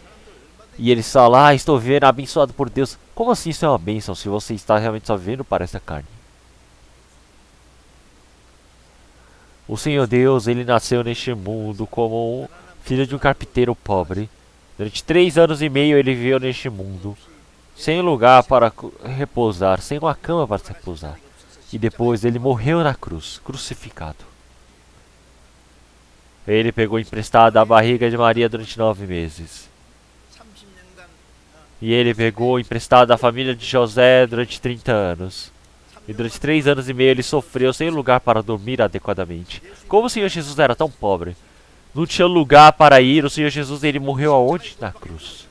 E eles falam: estou vivendo abençoado por Deus. Como assim isso é uma bênção se você está realmente só vivendo para esta carne? O Senhor Deus, ele nasceu neste mundo como filho de um carpinteiro pobre. Durante 3 anos e meio ele viveu neste mundo, sem lugar para repousar, sem uma cama para se repousar. E depois ele morreu na cruz, crucificado. Ele pegou emprestado a barriga de Maria durante 9 meses. E ele pegou emprestado a família de José durante 30 anos. E durante 3 anos e meio ele sofreu sem lugar para dormir adequadamente. Como o Senhor Jesus era tão pobre, não tinha lugar para ir, o Senhor Jesus ele morreu aonde? Na cruz.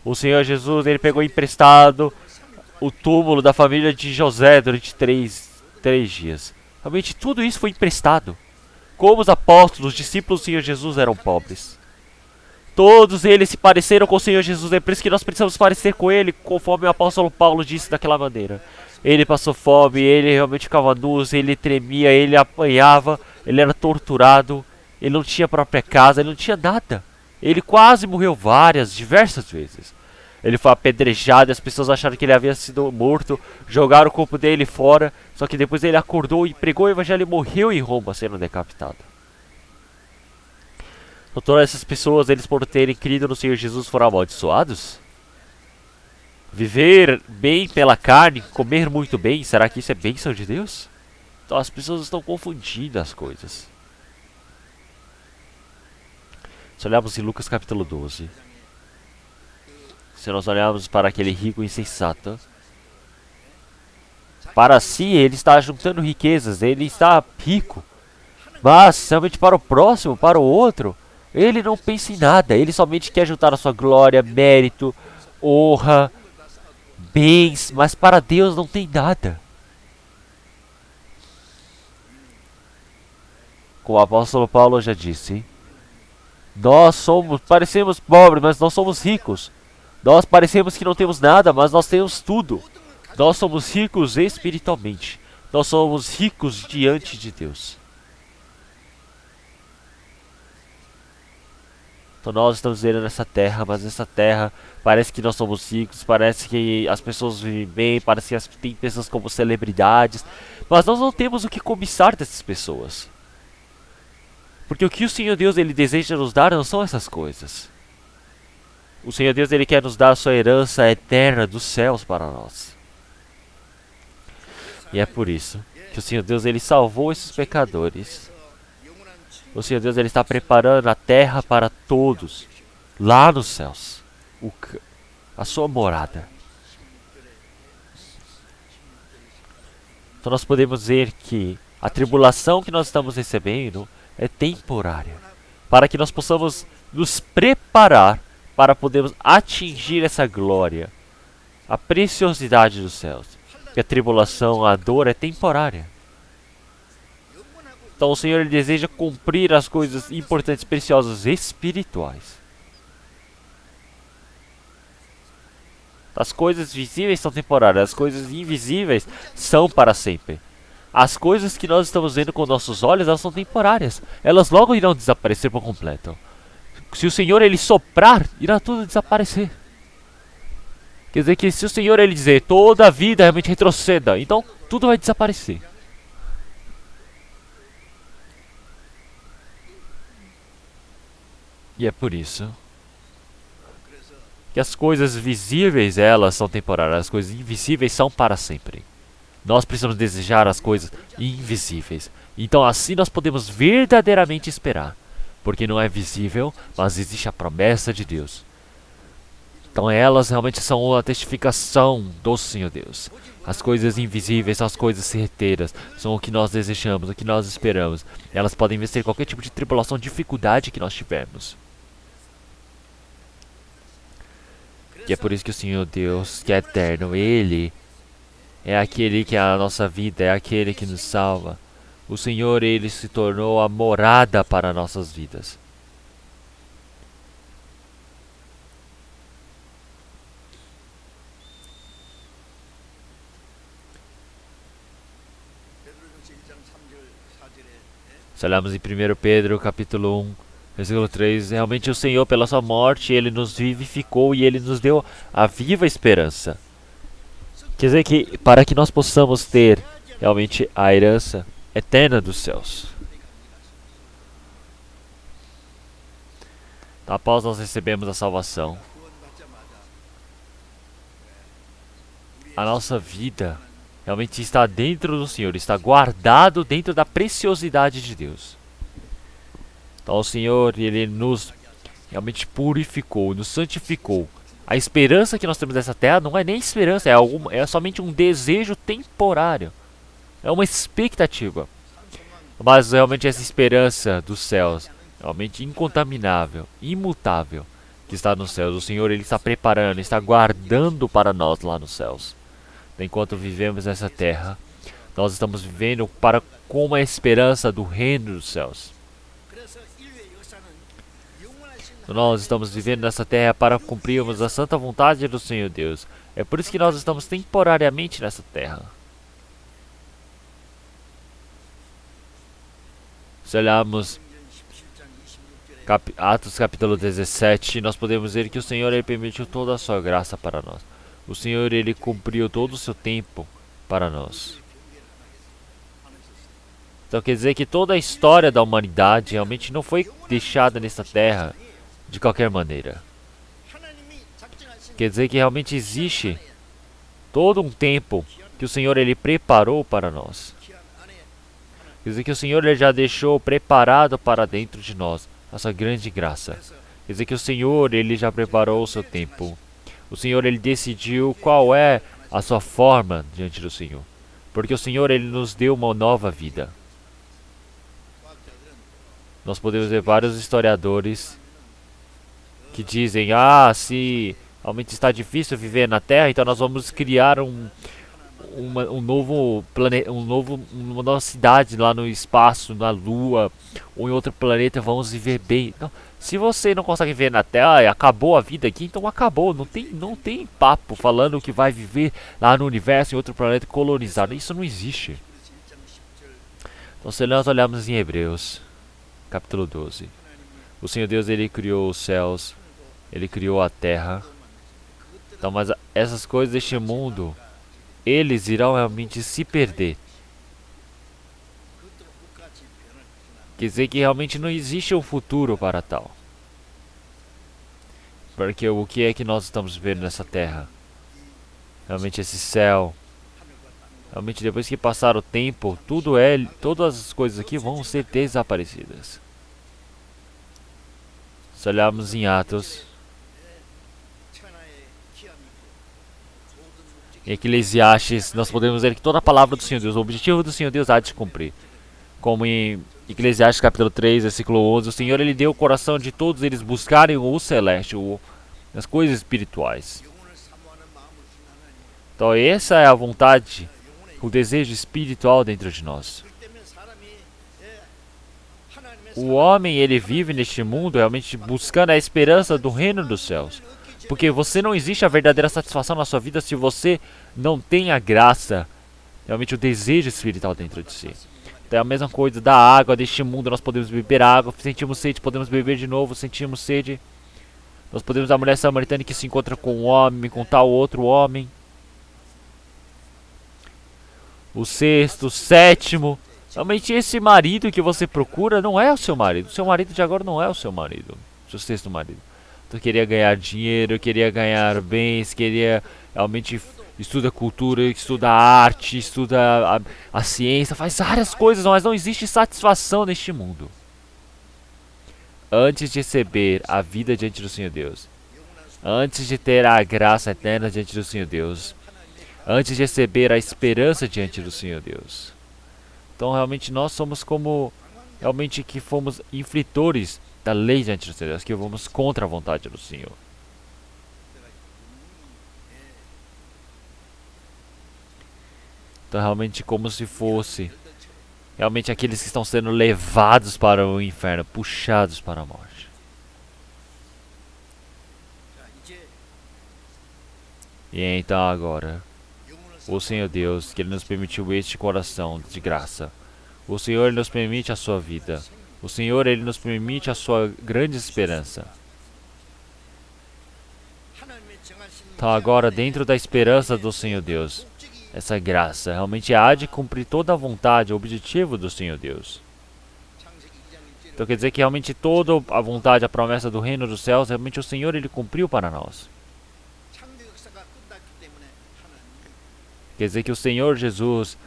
O Senhor Jesus ele pegou emprestado o túmulo da família de José durante três dias. Realmente tudo isso foi emprestado. Como os apóstolos, os discípulos do Senhor Jesus eram pobres. Todos eles se pareceram com o Senhor Jesus. É por isso que nós precisamos parecer com Ele, conforme o apóstolo Paulo disse daquela maneira. Ele passou fome, ele realmente ficava nu, ele tremia, ele apanhava, ele era torturado, ele não tinha própria casa, ele não tinha nada. Ele quase morreu diversas vezes. Ele foi apedrejado, as pessoas acharam que ele havia sido morto, jogaram o corpo dele fora, só que depois ele acordou e pregou o evangelho e morreu em Roma sendo decapitado. Então todas essas pessoas, eles por terem crido no Senhor Jesus, foram amaldiçoados? Viver bem pela carne, comer muito bem, será que isso é bênção de Deus? Então as pessoas estão confundindo as coisas. Se olharmos em Lucas capítulo 12, se nós olharmos para aquele rico insensato, para si ele está juntando riquezas, ele está rico, mas realmente para o próximo, para o outro, ele não pensa em nada, ele somente quer juntar a sua glória, mérito, honra, bens, mas para Deus não tem nada. Como o apóstolo Paulo já disse, parecemos pobres, mas nós somos ricos. Nós parecemos que não temos nada, mas nós temos tudo. Nós somos ricos espiritualmente. Nós somos ricos diante de Deus. Então nós estamos vivendo nessa terra, mas nessa terra parece que nós somos ricos, parece que as pessoas vivem bem, parece que tem pessoas como celebridades, mas nós não temos o que cobiçar dessas pessoas. Porque o que o Senhor Deus ele deseja nos dar não são essas coisas. O Senhor Deus ele quer nos dar a sua herança eterna dos céus para nós. E é por isso que o Senhor Deus ele salvou esses pecadores. O Senhor Deus ele está preparando a terra para todos, lá nos céus, a sua morada. Então nós podemos dizer que a tribulação que nós estamos recebendo é temporária, para que nós possamos nos preparar para podermos atingir essa glória, a preciosidade dos céus. Que a tribulação, a dor é temporária. Então o Senhor ele deseja cumprir as coisas importantes, preciosas, espirituais. As coisas visíveis são temporárias, as coisas invisíveis são para sempre. As coisas que nós estamos vendo com nossos olhos, elas são temporárias. Elas logo irão desaparecer por completo. Se o Senhor ele soprar, irá tudo desaparecer. Quer dizer que se o Senhor ele dizer toda a vida realmente retroceda, então tudo vai desaparecer. E é por isso que as coisas visíveis, elas são temporárias, as coisas invisíveis são para sempre. Nós precisamos desejar as coisas invisíveis. Então assim nós podemos verdadeiramente esperar. Porque não é visível, mas existe a promessa de Deus. Então elas realmente são a testificação do Senhor Deus. As coisas invisíveis são as coisas certeiras, são o que nós desejamos, o que nós esperamos. Elas podem vencer qualquer tipo de tribulação, dificuldade que nós tivermos. E é por isso que o Senhor Deus, que é eterno, Ele é aquele que é a nossa vida, é aquele que nos salva. O Senhor, Ele se tornou a morada para nossas vidas. Se olharmos em 1 Pedro capítulo 1, versículo 3, realmente o Senhor pela sua morte, Ele nos vivificou e Ele nos deu a viva esperança. Quer dizer que para que nós possamos ter realmente a herança eterna dos céus. Então, após nós recebemos a salvação, a nossa vida realmente está dentro do Senhor, está guardado dentro da preciosidade de Deus. Então o Senhor, Ele nos realmente purificou, nos santificou. A esperança que nós temos nessa terra não é nem esperança, é somente um desejo temporário. É uma expectativa. Mas realmente essa esperança dos céus, realmente incontaminável, imutável, que está nos céus. O Senhor Ele está preparando, está guardando para nós lá nos céus. enquanto vivemos nessa terra, nós estamos vivendo para com a esperança do reino dos céus. Nós estamos vivendo nessa terra para cumprirmos a santa vontade do Senhor Deus. É por isso que nós estamos temporariamente nessa terra. Se olharmos Atos capítulo 17, nós podemos ver que o Senhor ele permitiu toda a sua graça para nós. O Senhor ele cumpriu todo o seu tempo para nós. Então quer dizer que toda a história da humanidade realmente não foi deixada nessa terra de qualquer maneira. Quer dizer que realmente existe todo um tempo que o Senhor ele preparou para nós. Quer dizer que o Senhor ele já deixou preparado para dentro de nós a sua grande graça. Quer dizer que o Senhor ele já preparou o seu tempo. O Senhor ele decidiu qual é a sua forma diante do Senhor. Porque o Senhor ele nos deu uma nova vida. Nós podemos ver vários historiadores que dizem: se realmente está difícil viver na Terra, então nós vamos criar um novo planeta, uma nova cidade lá no espaço, na Lua ou em outro planeta, vamos viver bem. Então, se você não consegue viver na Terra e acabou a vida aqui, então acabou. Não tem papo falando que vai viver lá no universo, em outro planeta colonizado. Isso não existe. Então, se nós olharmos em Hebreus capítulo 12, o Senhor Deus ele criou os céus, ele criou a terra. Então, mas essas coisas deste mundo, eles irão realmente se perder. Quer dizer que realmente não existe um futuro para tal. Porque o que é que nós estamos vendo nessa terra? Realmente esse céu. Realmente depois que passar o tempo, todas as coisas aqui vão ser desaparecidas. Se olharmos em Atos, em Eclesiastes, nós podemos ver que toda a palavra do Senhor Deus, o objetivo do Senhor Deus há de se cumprir. Como em Eclesiastes capítulo 3, versículo 11, o Senhor ele deu o coração de todos eles buscarem o celeste, as coisas espirituais. Então essa é a vontade, o desejo espiritual dentro de nós. O homem ele vive neste mundo realmente buscando a esperança do reino dos céus. Porque você não existe a verdadeira satisfação na sua vida se você não tem a graça, realmente o desejo espiritual dentro de si. Então é a mesma coisa da água deste mundo, nós podemos beber água, sentimos sede, podemos beber de novo, sentimos sede. Nós podemos a mulher samaritana que se encontra com um homem, com tal outro homem. O sexto, o sétimo. Realmente esse marido que você procura não é o seu marido. O seu marido de agora não é o seu marido. O seu sexto marido. Então queria ganhar dinheiro, queria ganhar bens, queria realmente estuda cultura, estuda arte, estuda a ciência, faz várias coisas, mas não existe satisfação neste mundo. Antes de receber a vida diante do Senhor Deus, antes de ter a graça eterna diante do Senhor Deus, antes de receber a esperança diante do Senhor Deus. Então realmente nós somos como, realmente que fomos infritores da lei diante do Senhor Deus, que vamos contra a vontade do Senhor. Então realmente como se fosse realmente aqueles que estão sendo levados para o inferno, puxados para a morte. E então agora, o Senhor Deus, que Ele nos permitiu este coração de graça. O Senhor Ele nos permite a sua vida. O Senhor Ele nos permite a sua grande esperança. Então agora, dentro da esperança do Senhor Deus, essa graça realmente há de cumprir toda a vontade, o objetivo do Senhor Deus. Então quer dizer que realmente toda a vontade, a promessa do reino dos céus, realmente o Senhor Ele cumpriu para nós. Quer dizer que o Senhor Jesus,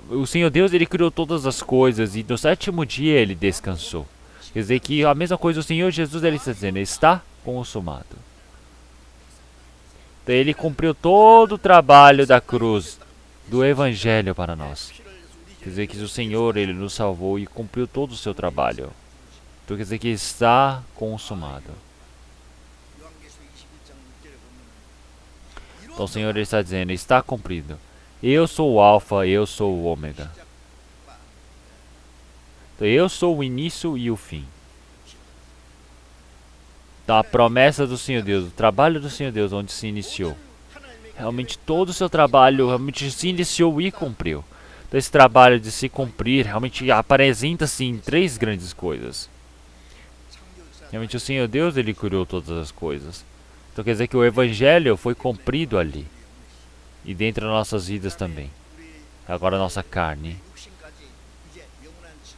o Senhor Deus, Ele criou todas as coisas e no sétimo dia Ele descansou. Quer dizer que a mesma coisa o Senhor Jesus Ele está dizendo, está consumado. Então Ele cumpriu todo o trabalho da cruz, do Evangelho para nós. Quer dizer que o Senhor Ele nos salvou e cumpriu todo o seu trabalho. Então quer dizer que está consumado. Então o Senhor ele está dizendo, está cumprido. Eu sou o Alfa, eu sou o Ômega. Então, eu sou o início e o fim. Então a promessa do Senhor Deus, o trabalho do Senhor Deus, onde se iniciou. Realmente todo o seu trabalho realmente se iniciou e cumpriu. Então esse trabalho de se cumprir realmente apresenta-se em três grandes coisas. Realmente o Senhor Deus ele criou todas as coisas. Então quer dizer que o Evangelho foi cumprido ali. E dentro das nossas vidas também. Agora a nossa carne.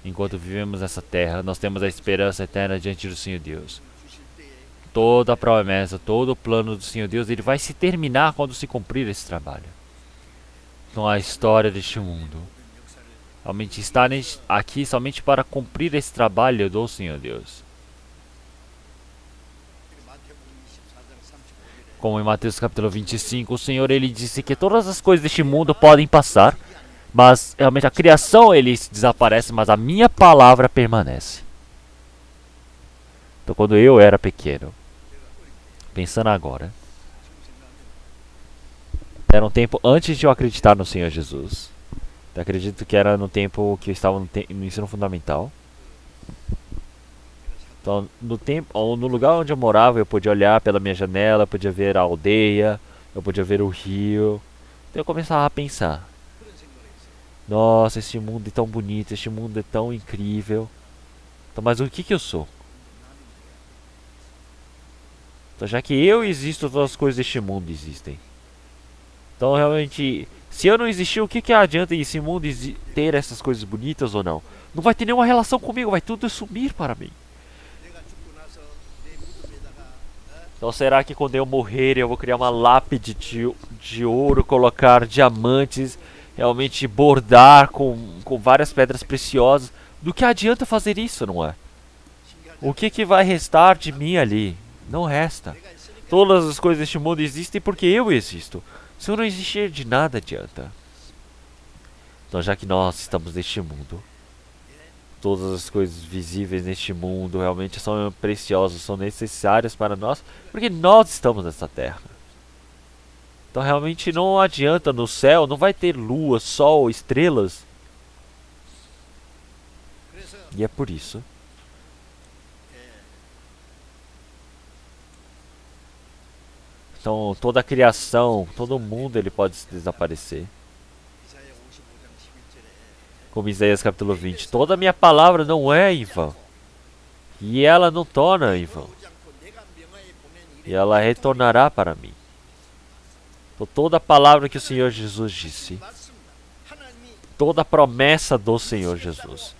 Enquanto vivemos nessa terra, nós temos a esperança eterna diante do Senhor Deus. Toda a promessa, todo o plano do Senhor Deus, ele vai se terminar quando se cumprir esse trabalho. Então a história deste mundo realmente está aqui somente para cumprir esse trabalho do Senhor Deus. Como em Mateus capítulo 25, o Senhor ele disse que todas as coisas deste mundo podem passar, mas realmente a criação ele desaparece, mas a minha palavra permanece. Então quando eu era pequeno, pensando agora, era um tempo antes de eu acreditar no Senhor Jesus. Eu acredito que era no tempo que eu estava no ensino fundamental. Então, no lugar onde eu morava, eu podia olhar pela minha janela, eu podia ver a aldeia, eu podia ver o rio. Então eu começava a pensar: nossa, este mundo é tão bonito, este mundo é tão incrível. Então, mas o que eu sou? Então, já que eu existo, todas as coisas deste mundo existem. Então, realmente, se eu não existir, o que adianta esse mundo ter essas coisas bonitas ou não? Não vai ter nenhuma relação comigo, vai tudo sumir para mim. Então será que quando eu morrer eu vou criar uma lápide de ouro, colocar diamantes, realmente bordar com várias pedras preciosas? Do que adianta fazer isso, não é? O que vai restar de mim ali? Não resta. Todas as coisas deste mundo existem porque eu existo. Se eu não existir, de nada adianta. Então já que nós estamos neste mundo, todas as coisas visíveis neste mundo realmente são preciosas, são necessárias para nós, porque nós estamos nessa terra. Então realmente não adianta no céu, não vai ter lua, sol, estrelas. E é por isso. Então toda a criação, todo o mundo ele pode desaparecer. Como Isaías capítulo 20, toda a minha palavra não é em vão. E ela não torna em vão. E ela retornará para mim. Então, toda a palavra que o Senhor Jesus disse, toda a promessa do Senhor Jesus,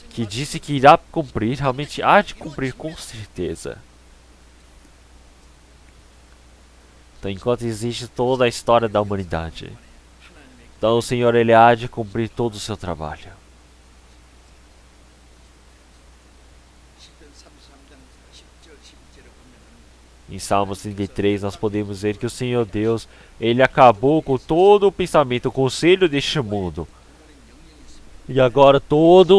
que disse que irá cumprir, realmente há de cumprir com certeza. Então, enquanto existe toda a história da humanidade, então o Senhor ele há de cumprir todo o seu trabalho. Em Salmos 33 nós podemos ver que o Senhor Deus ele acabou com todo o pensamento, o conselho deste mundo. E agora toda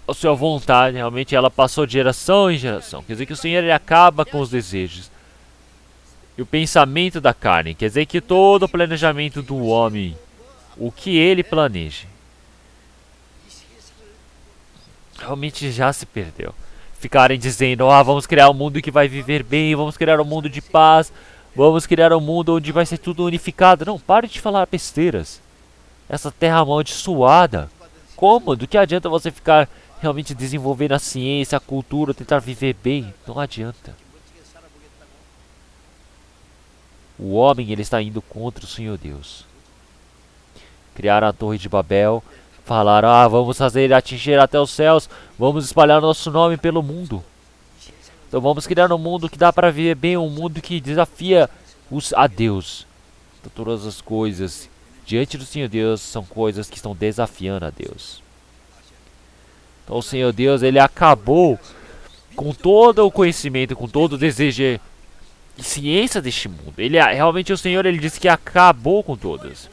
a sua vontade realmente ela passou de geração em geração. Quer dizer que o Senhor ele acaba com os desejos e o pensamento da carne. Quer dizer que todo o planejamento do homem, o que ele planeja, realmente já se perdeu. Ficarem dizendo, vamos criar um mundo que vai viver bem, vamos criar um mundo de paz, vamos criar um mundo onde vai ser tudo unificado. Não, pare de falar besteiras. Essa terra amaldiçoada. Como? Do que adianta você ficar realmente desenvolvendo a ciência, a cultura, tentar viver bem? Não adianta. O homem ele está indo contra o Senhor Deus. Criaram a Torre de Babel, falaram, vamos fazer ele atingir até os céus, vamos espalhar nosso nome pelo mundo. Então vamos criar um mundo que dá para viver bem, um mundo que desafia a Deus. Então, todas as coisas diante do Senhor Deus são coisas que estão desafiando a Deus. Então o Senhor Deus ele acabou com todo o conhecimento, com todo o desejo e ciência deste mundo. Realmente o Senhor ele disse que acabou com todas.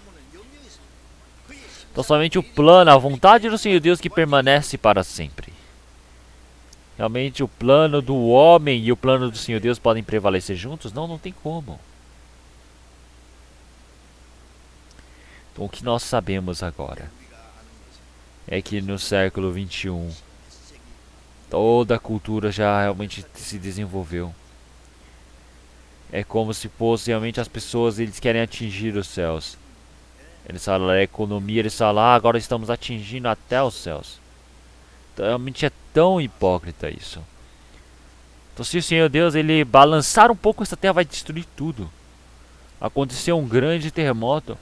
Então somente o plano, a vontade do Senhor Deus que permanece para sempre. Realmente o plano do homem e o plano do Senhor Deus podem prevalecer juntos? Não, não tem como. Então, o que nós sabemos agora é que no século 21 toda a cultura já realmente se desenvolveu. É como se fosse realmente as pessoas, eles querem atingir os céus. Eles falam a economia, eles falam, agora estamos atingindo até os céus. Então, realmente é tão hipócrita isso. Então, se o Senhor Deus ele balançar um pouco, essa terra vai destruir tudo. Aconteceu um grande terremoto,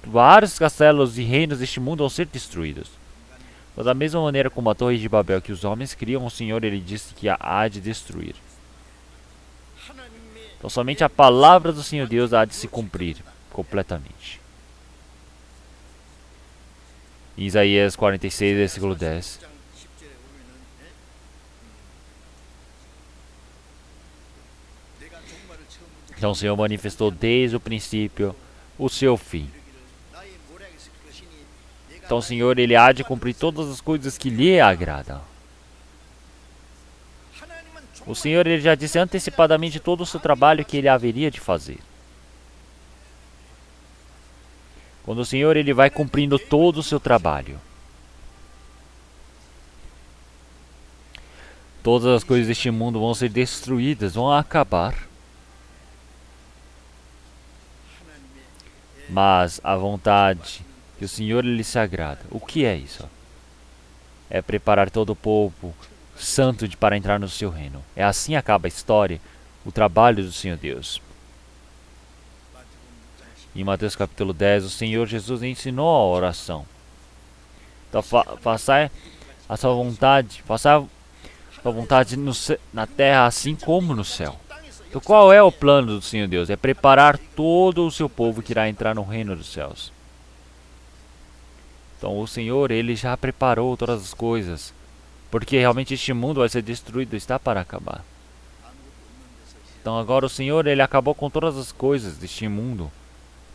vários castelos e reinos deste mundo vão ser destruídos. Então, da mesma maneira como a Torre de Babel que os homens criam, o Senhor ele disse que a há de destruir. Então somente a palavra do Senhor Deus há de se cumprir completamente. Em Isaías 46, versículo 10. Então o Senhor manifestou desde o princípio o seu fim. Então o Senhor ele há de cumprir todas as coisas que lhe agradam. O Senhor ele já disse antecipadamente todo o seu trabalho que ele haveria de fazer. Quando o Senhor ele vai cumprindo todo o seu trabalho, todas as coisas deste mundo vão ser destruídas, vão acabar. Mas a vontade que o Senhor ele se agrada. O que é isso? É preparar todo o povo santo para entrar no seu reino. É assim acaba a história, o trabalho do Senhor Deus. Em Mateus capítulo 10, o Senhor Jesus ensinou a oração. Então façai a sua vontade, façai a sua vontade na terra assim como no céu. Então qual é o plano do Senhor Deus? É preparar todo o seu povo que irá entrar no reino dos céus. Então o Senhor ele já preparou todas as coisas, porque realmente este mundo vai ser destruído, está para acabar. Então agora o Senhor ele acabou com todas as coisas deste mundo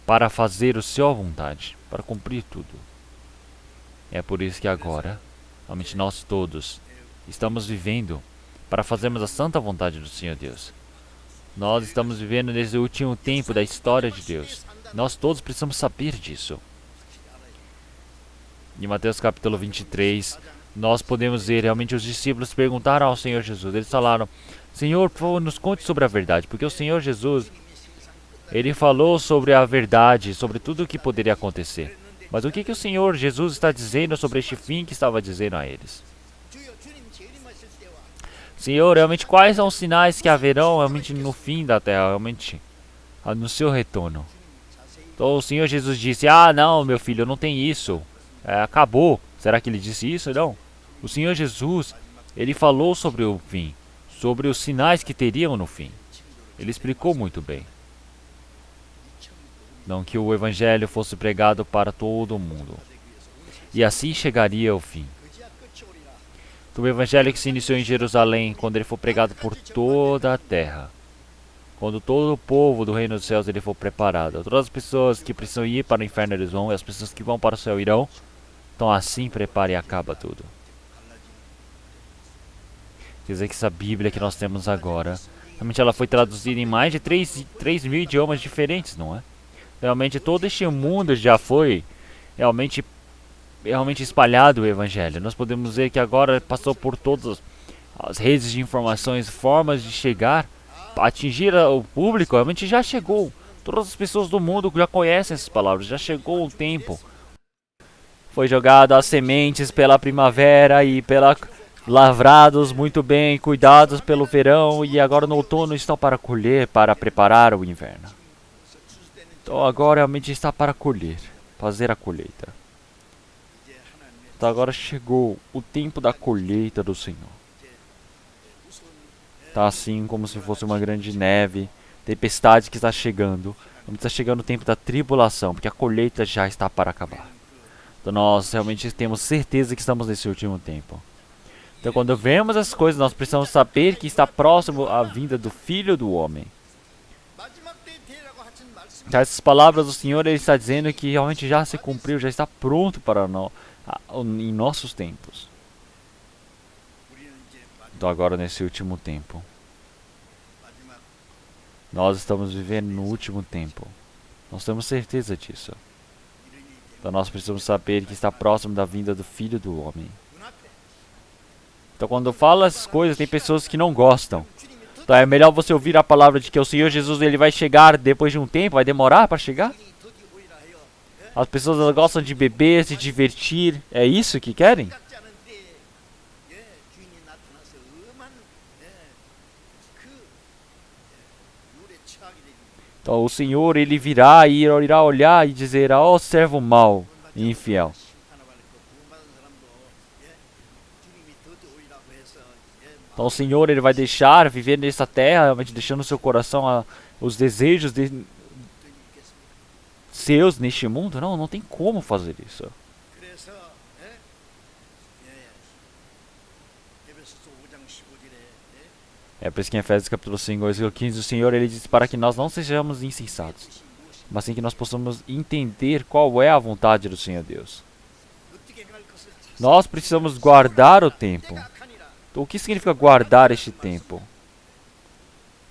para fazer a sua vontade, para cumprir tudo. É por isso que agora, realmente nós todos estamos vivendo para fazermos a santa vontade do Senhor Deus. Nós estamos vivendo nesse último tempo da história de Deus. Nós todos precisamos saber disso. Em Mateus capítulo 23, nós podemos ver realmente os discípulos perguntaram ao Senhor Jesus. Eles falaram, Senhor, por favor, nos conte sobre a verdade. Porque o Senhor Jesus, ele falou sobre a verdade, sobre tudo o que poderia acontecer. Mas o que o Senhor Jesus está dizendo sobre este fim que estava dizendo a eles? Senhor, realmente quais são os sinais que haverão realmente no fim da terra, realmente no seu retorno? Então o Senhor Jesus disse, não, meu filho, não tem isso. Acabou. Será que ele disse isso? Não. O Senhor Jesus, ele falou sobre o fim, sobre os sinais que teriam no fim. Ele explicou muito bem. Não que o evangelho fosse pregado para todo mundo. E assim chegaria o fim. Então, o evangelho que se iniciou em Jerusalém, quando ele for pregado por toda a terra. Quando todo o povo do reino dos céus ele for preparado. Todas as pessoas que precisam ir para o inferno eles vão, e as pessoas que vão para o céu irão. Então assim prepare e acaba tudo. Quer dizer que essa Bíblia que nós temos agora, realmente ela foi traduzida em mais de 3 mil idiomas diferentes, não é? Realmente todo este mundo já foi realmente espalhado o Evangelho. Nós podemos ver que agora passou por todas as redes de informações, formas de chegar, atingir o público, realmente já chegou. Todas as pessoas do mundo já conhecem essas palavras, já chegou o tempo. Foi jogado as sementes pela primavera e lavrados muito bem, cuidados pelo verão e agora no outono estão para colher, para preparar o inverno. Então agora realmente está para colher, fazer a colheita. Então agora chegou o tempo da colheita do Senhor. Está assim como se fosse uma grande neve, tempestade que está chegando. Está chegando o tempo da tribulação, porque a colheita já está para acabar. Então nós realmente temos certeza que estamos nesse último tempo. Então quando vemos as coisas, nós precisamos saber que está próximo a vinda do Filho do Homem. Então, essas palavras do Senhor, ele está dizendo que realmente já se cumpriu, já está pronto para nós, em nossos tempos. Então agora nesse último tempo, nós estamos vivendo no último tempo. Nós temos certeza disso. Então nós precisamos saber que está próximo da vinda do Filho do Homem. Então quando eu falo essas coisas, tem pessoas que não gostam. Então é melhor você ouvir a palavra de que o Senhor Jesus ele vai chegar depois de um tempo, vai demorar para chegar. As pessoas elas gostam de beber, se divertir, é isso que querem? Então o Senhor ele virá e irá olhar e dizer: ó servo mau e infiel. Então o Senhor ele vai deixar viver nessa terra, realmente deixando no seu coração os desejos seus neste mundo? Não, não tem como fazer isso. É por isso que em Efésios capítulo 5, versículo 15, o Senhor ele diz para que nós não sejamos insensatos, mas sim que nós possamos entender qual é a vontade do Senhor Deus. Nós precisamos guardar o tempo. Então, o que significa guardar este tempo?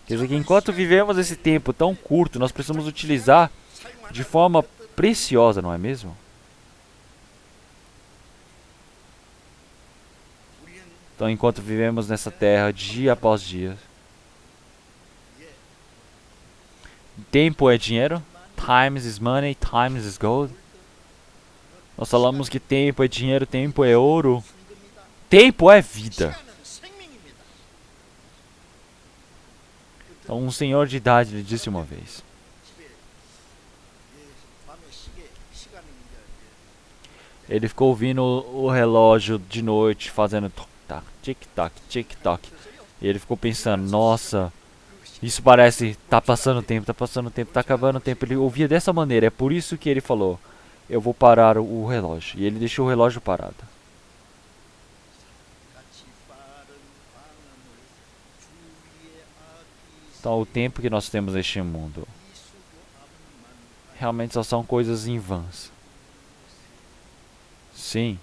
Quer dizer que enquanto vivemos esse tempo tão curto, nós precisamos utilizar de forma preciosa, não é mesmo? Então, enquanto vivemos nessa terra, dia após dia, tempo é dinheiro, time is money, time is gold. Nós falamos que tempo é dinheiro, tempo é ouro. Tempo é vida. Então, um senhor de idade lhe disse uma vez: ele ficou ouvindo o relógio de noite fazendo tic-tac, tic-tac, tic-tac. E ele ficou pensando: nossa, isso parece tá passando o tempo, tá passando o tempo, tá acabando o tempo. Ele ouvia dessa maneira, é por isso que ele falou: eu vou parar o relógio. E ele deixou o relógio parado. Então, o tempo que nós temos neste mundo realmente só são coisas em vãs. Sim.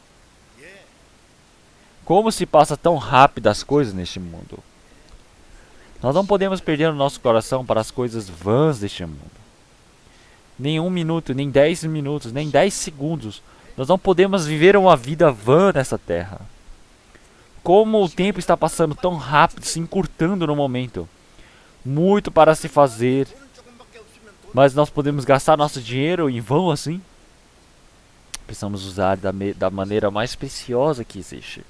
Como se passa tão rápido as coisas neste mundo? Nós não podemos perder o nosso coração para as coisas vãs deste mundo. Nem 1 minuto, nem 10 minutos, nem 10 segundos. Nós não podemos viver uma vida vã nessa terra. Como o tempo está passando tão rápido, se encurtando no momento. Muito para se fazer. Mas nós podemos gastar nosso dinheiro em vão assim? Precisamos usar da maneira mais preciosa que existe.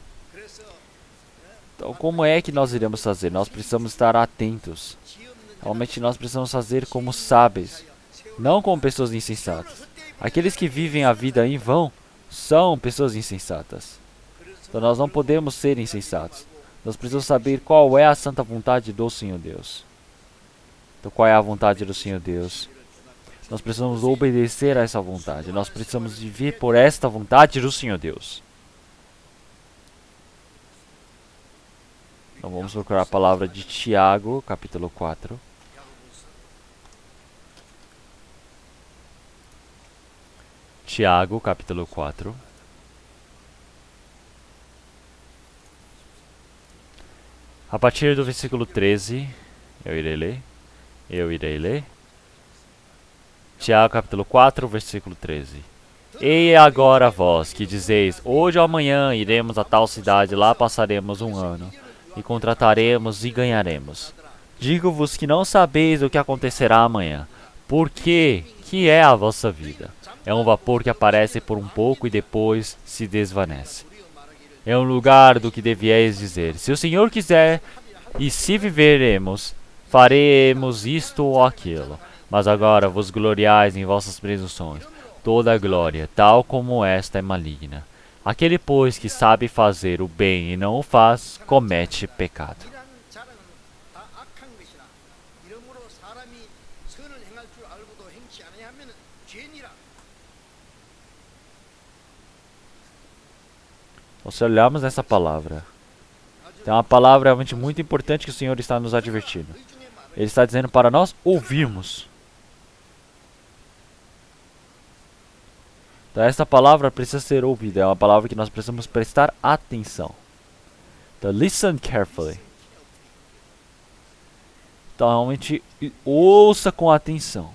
Então, como é que nós iremos fazer? Nós precisamos estar atentos. Realmente nós precisamos fazer como sábios, não como pessoas insensatas. Aqueles que vivem a vida em vão são pessoas insensatas. Então nós não podemos ser insensatos. Nós precisamos saber qual é a santa vontade do Senhor Deus. Então qual é a vontade do Senhor Deus? Nós precisamos obedecer a essa vontade. Nós precisamos viver por esta vontade do Senhor Deus. Então vamos procurar a palavra de Tiago, capítulo 4. Tiago, capítulo 4. A partir do versículo 13, eu irei ler. Tiago, capítulo 4, versículo 13. E agora vós, que dizeis, hoje ou amanhã iremos a tal cidade, lá passaremos um ano, e contrataremos e ganharemos. Digo-vos que não sabeis o que acontecerá amanhã, porque que é a vossa vida? É um vapor que aparece por um pouco e depois se desvanece. É um lugar do que devieis dizer, se o Senhor quiser, e se viveremos, faremos isto ou aquilo. Mas agora vos gloriais em vossas presunções. Toda a glória, tal como esta, é maligna. Aquele, pois, que sabe fazer o bem e não o faz, comete pecado. Então, se olharmos nessa palavra, tem uma palavra realmente muito importante que o Senhor está nos advertindo. Ele está dizendo para nós ouvirmos. Então essa palavra precisa ser ouvida, é uma palavra que nós precisamos prestar atenção. Então listen carefully. Então realmente ouça com atenção.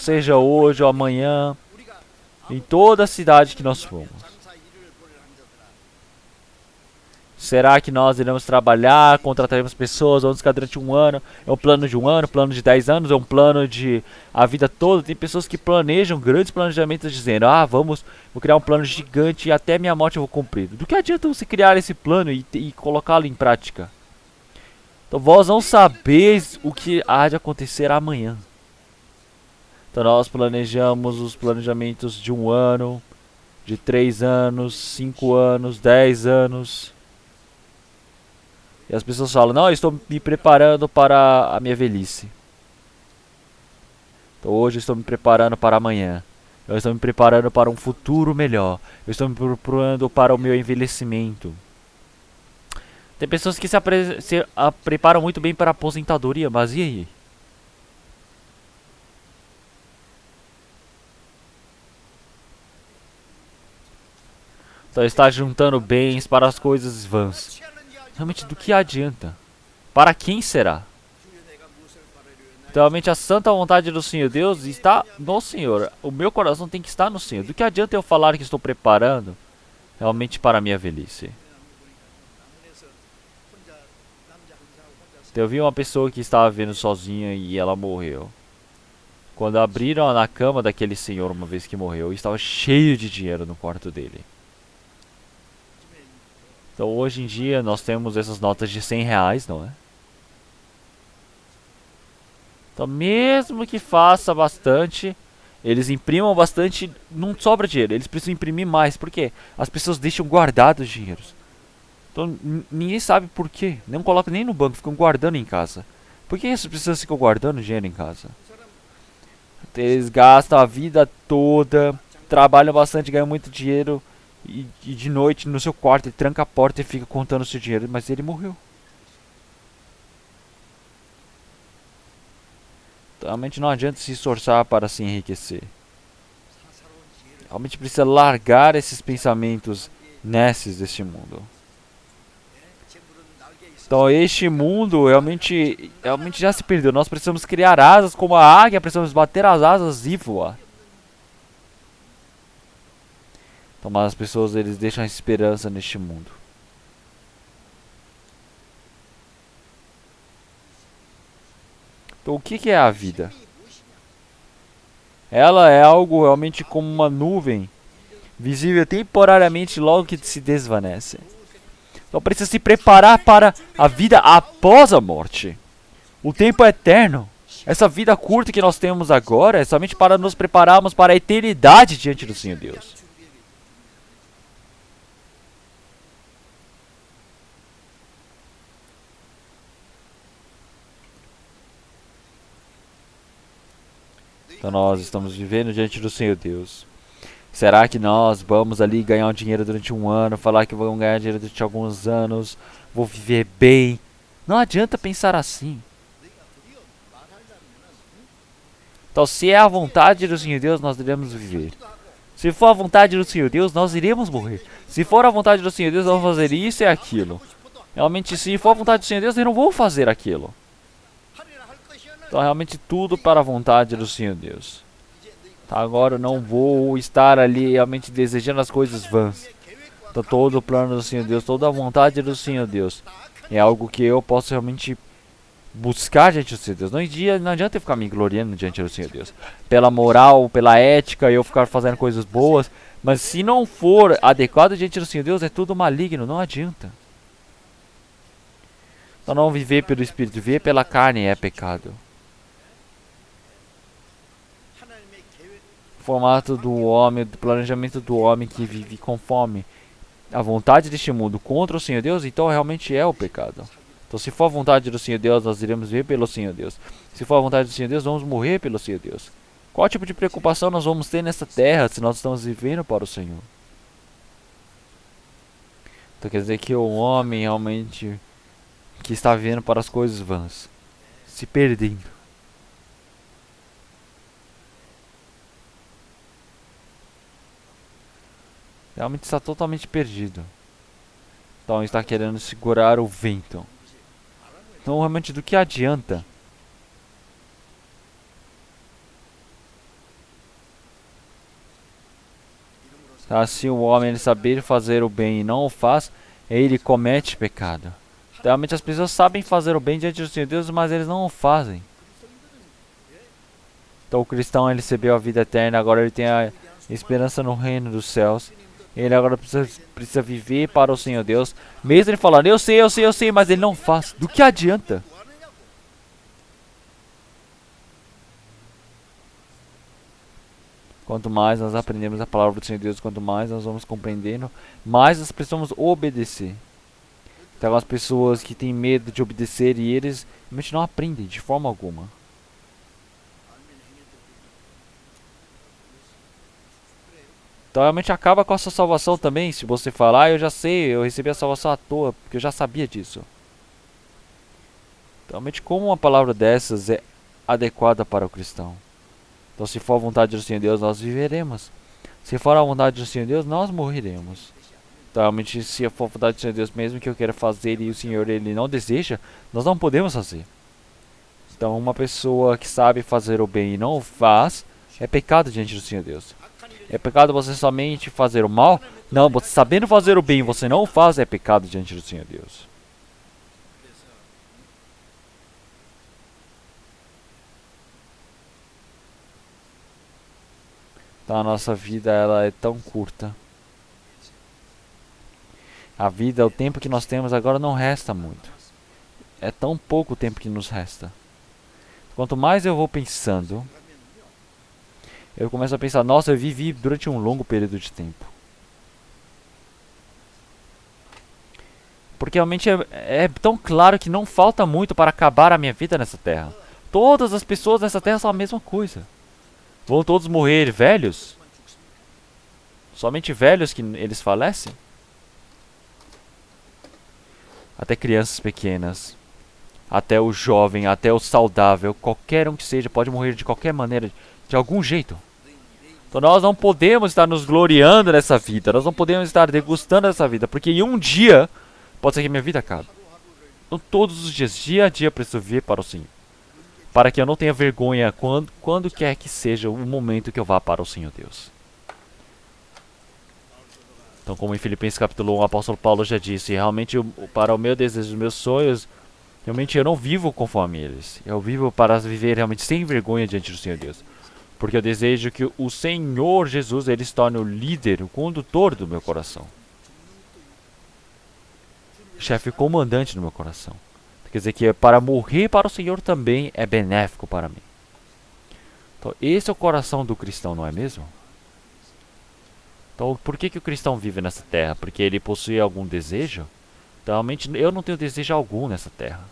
seja hoje ou amanhã, em toda a cidade que nós formos. Será que nós iremos trabalhar, contrataremos pessoas, vamos ficar durante um ano? É um plano de um ano, plano de 10 anos, é um plano de a vida toda? Tem pessoas que planejam grandes planejamentos dizendo, vou criar um plano gigante e até minha morte eu vou cumprir. Do que adianta você criar esse plano e colocá-lo em prática? Então vós não sabeis o que há de acontecer amanhã. Então nós planejamos os planejamentos de um ano, de 3 anos, 5 anos, 10 anos. E as pessoas falam, não, eu estou me preparando para a minha velhice. Então hoje eu estou me preparando para amanhã. Eu estou me preparando para um futuro melhor. Eu estou me preparando para o meu envelhecimento. Tem pessoas que se preparam muito bem para a aposentadoria, mas e aí? Então está juntando bens para as coisas vãs. Realmente, do que adianta? Para quem será? Então, realmente, a santa vontade do Senhor Deus está no Senhor. O meu coração tem que estar no Senhor. Do que adianta eu falar que estou preparando realmente para a minha velhice? Então, eu vi uma pessoa que estava vivendo sozinha e ela morreu. Quando abriram na cama daquele senhor uma vez que morreu, estava cheio de dinheiro no quarto dele. Então hoje em dia nós temos essas notas de 100 reais, não é? Então mesmo que faça bastante, eles imprimam bastante, não sobra dinheiro, eles precisam imprimir mais. Por quê? As pessoas deixam guardados os dinheiros. Então ninguém sabe por quê, não colocam nem no banco, ficam guardando em casa. Por que essas pessoas ficam guardando dinheiro em casa? Eles gastam a vida toda, trabalham bastante, ganham muito dinheiro. E de noite no seu quarto ele tranca a porta e fica contando o seu dinheiro, mas ele morreu. Realmente não adianta se esforçar para se enriquecer. Realmente precisa largar esses pensamentos nesses deste mundo. Então este mundo realmente já se perdeu. Nós precisamos criar asas como a águia, precisamos bater as asas e voar. Então, mas as pessoas eles deixam a esperança neste mundo. Então o que é a vida? Ela é algo realmente como uma nuvem, visível temporariamente logo que se desvanece. Então precisa se preparar para a vida após a morte. O tempo é eterno. Essa vida curta que nós temos agora é somente para nos prepararmos para a eternidade diante do Senhor Deus. Então nós estamos vivendo diante do Senhor Deus. Será que nós vamos ali ganhar um dinheiro durante um ano, falar que vamos ganhar dinheiro durante alguns anos, vou viver bem? Não adianta pensar assim. Então se é a vontade do Senhor Deus, nós iremos viver. Se for a vontade do Senhor Deus, nós iremos morrer. Se for a vontade do Senhor Deus, nós vamos fazer isso e aquilo. Realmente, se for a vontade do Senhor Deus, eu não vou fazer aquilo. Então realmente tudo para a vontade do Senhor Deus. Tá, agora eu não vou estar ali realmente desejando as coisas vãs. Então todo o plano do Senhor Deus, toda a vontade do Senhor Deus é algo que eu posso realmente buscar diante do Senhor Deus. Não adianta eu ficar me gloriando diante do Senhor Deus. Pela moral, pela ética, eu ficar fazendo coisas boas. Mas se não for adequado diante do Senhor Deus, é tudo maligno, não adianta. Então não viver pelo Espírito, viver pela carne é pecado. Formato do homem, do planejamento do homem que vive conforme a vontade deste mundo contra o Senhor Deus, então realmente é o pecado. Então se for a vontade do Senhor Deus, nós iremos viver pelo Senhor Deus. Se for a vontade do Senhor Deus, vamos morrer pelo Senhor Deus. Qual tipo de preocupação nós vamos ter nessa terra se nós estamos vivendo para o Senhor? Então quer dizer que o homem realmente que está vivendo para as coisas vãs, se perdendo. Realmente está totalmente perdido. Então está querendo segurar o vento. Então realmente do que adianta? Tá? Se o homem ele saber fazer o bem e não o faz, ele comete pecado. Realmente as pessoas sabem fazer o bem diante do Senhor Deus, mas eles não o fazem. Então o cristão ele recebeu a vida eterna, agora ele tem a esperança no reino dos céus. Ele agora precisa viver para o Senhor Deus. Mesmo ele falando, eu sei, mas ele não faz. Do que adianta? Quanto mais nós aprendemos a palavra do Senhor Deus, quanto mais nós vamos compreendendo, mais nós precisamos obedecer. Tem algumas pessoas que têm medo de obedecer e eles realmente não aprendem de forma alguma. Então realmente acaba com a sua salvação também, se você falar, eu já sei, eu recebi a salvação à toa, porque eu já sabia disso. Então, realmente como uma palavra dessas é adequada para o cristão? Então se for a vontade do Senhor Deus, nós viveremos. Se for a vontade do Senhor Deus, nós morreremos. Então realmente se for a vontade do Senhor Deus, mesmo que eu queira fazer e o Senhor ele não deseja, nós não podemos fazer. Então uma pessoa que sabe fazer o bem e não o faz, é pecado diante do Senhor Deus. É pecado você somente fazer o mal? Não, você sabendo fazer o bem e você não o faz, é pecado diante do Senhor Deus. Então a nossa vida ela é tão curta. A vida, o tempo que nós temos agora não resta muito. É tão pouco o tempo que nos resta. Quanto mais eu vou pensando, eu começo a pensar, nossa, eu vivi durante um longo período de tempo. Porque realmente é tão claro que não falta muito para acabar a minha vida nessa terra. Todas as pessoas nessa terra são a mesma coisa. Vão todos morrer velhos? Somente velhos que eles falecem? Até crianças pequenas. Até o jovem, até o saudável. Qualquer um que seja, pode morrer de qualquer maneira, de algum jeito. Então nós não podemos estar nos gloriando nessa vida. Nós não podemos estar degustando essa vida. Porque em um dia, pode ser que minha vida acabe. Então todos os dias, dia a dia, preciso viver para o Senhor. Para que eu não tenha vergonha quando quer que seja o momento que eu vá para o Senhor Deus. Então como em Filipenses capítulo 1, o apóstolo Paulo já disse, realmente para o meu desejo, os meus sonhos, realmente eu não vivo conforme eles. Eu vivo para viver realmente sem vergonha diante do Senhor Deus. Porque eu desejo que o Senhor Jesus ele se torne o líder, o condutor do meu coração. O chefe comandante do meu coração. Quer dizer que para morrer para o Senhor também é benéfico para mim. Então esse é o coração do cristão, não é mesmo? Então por que o cristão vive nessa terra? Porque ele possui algum desejo? Então realmente eu não tenho desejo algum nessa terra.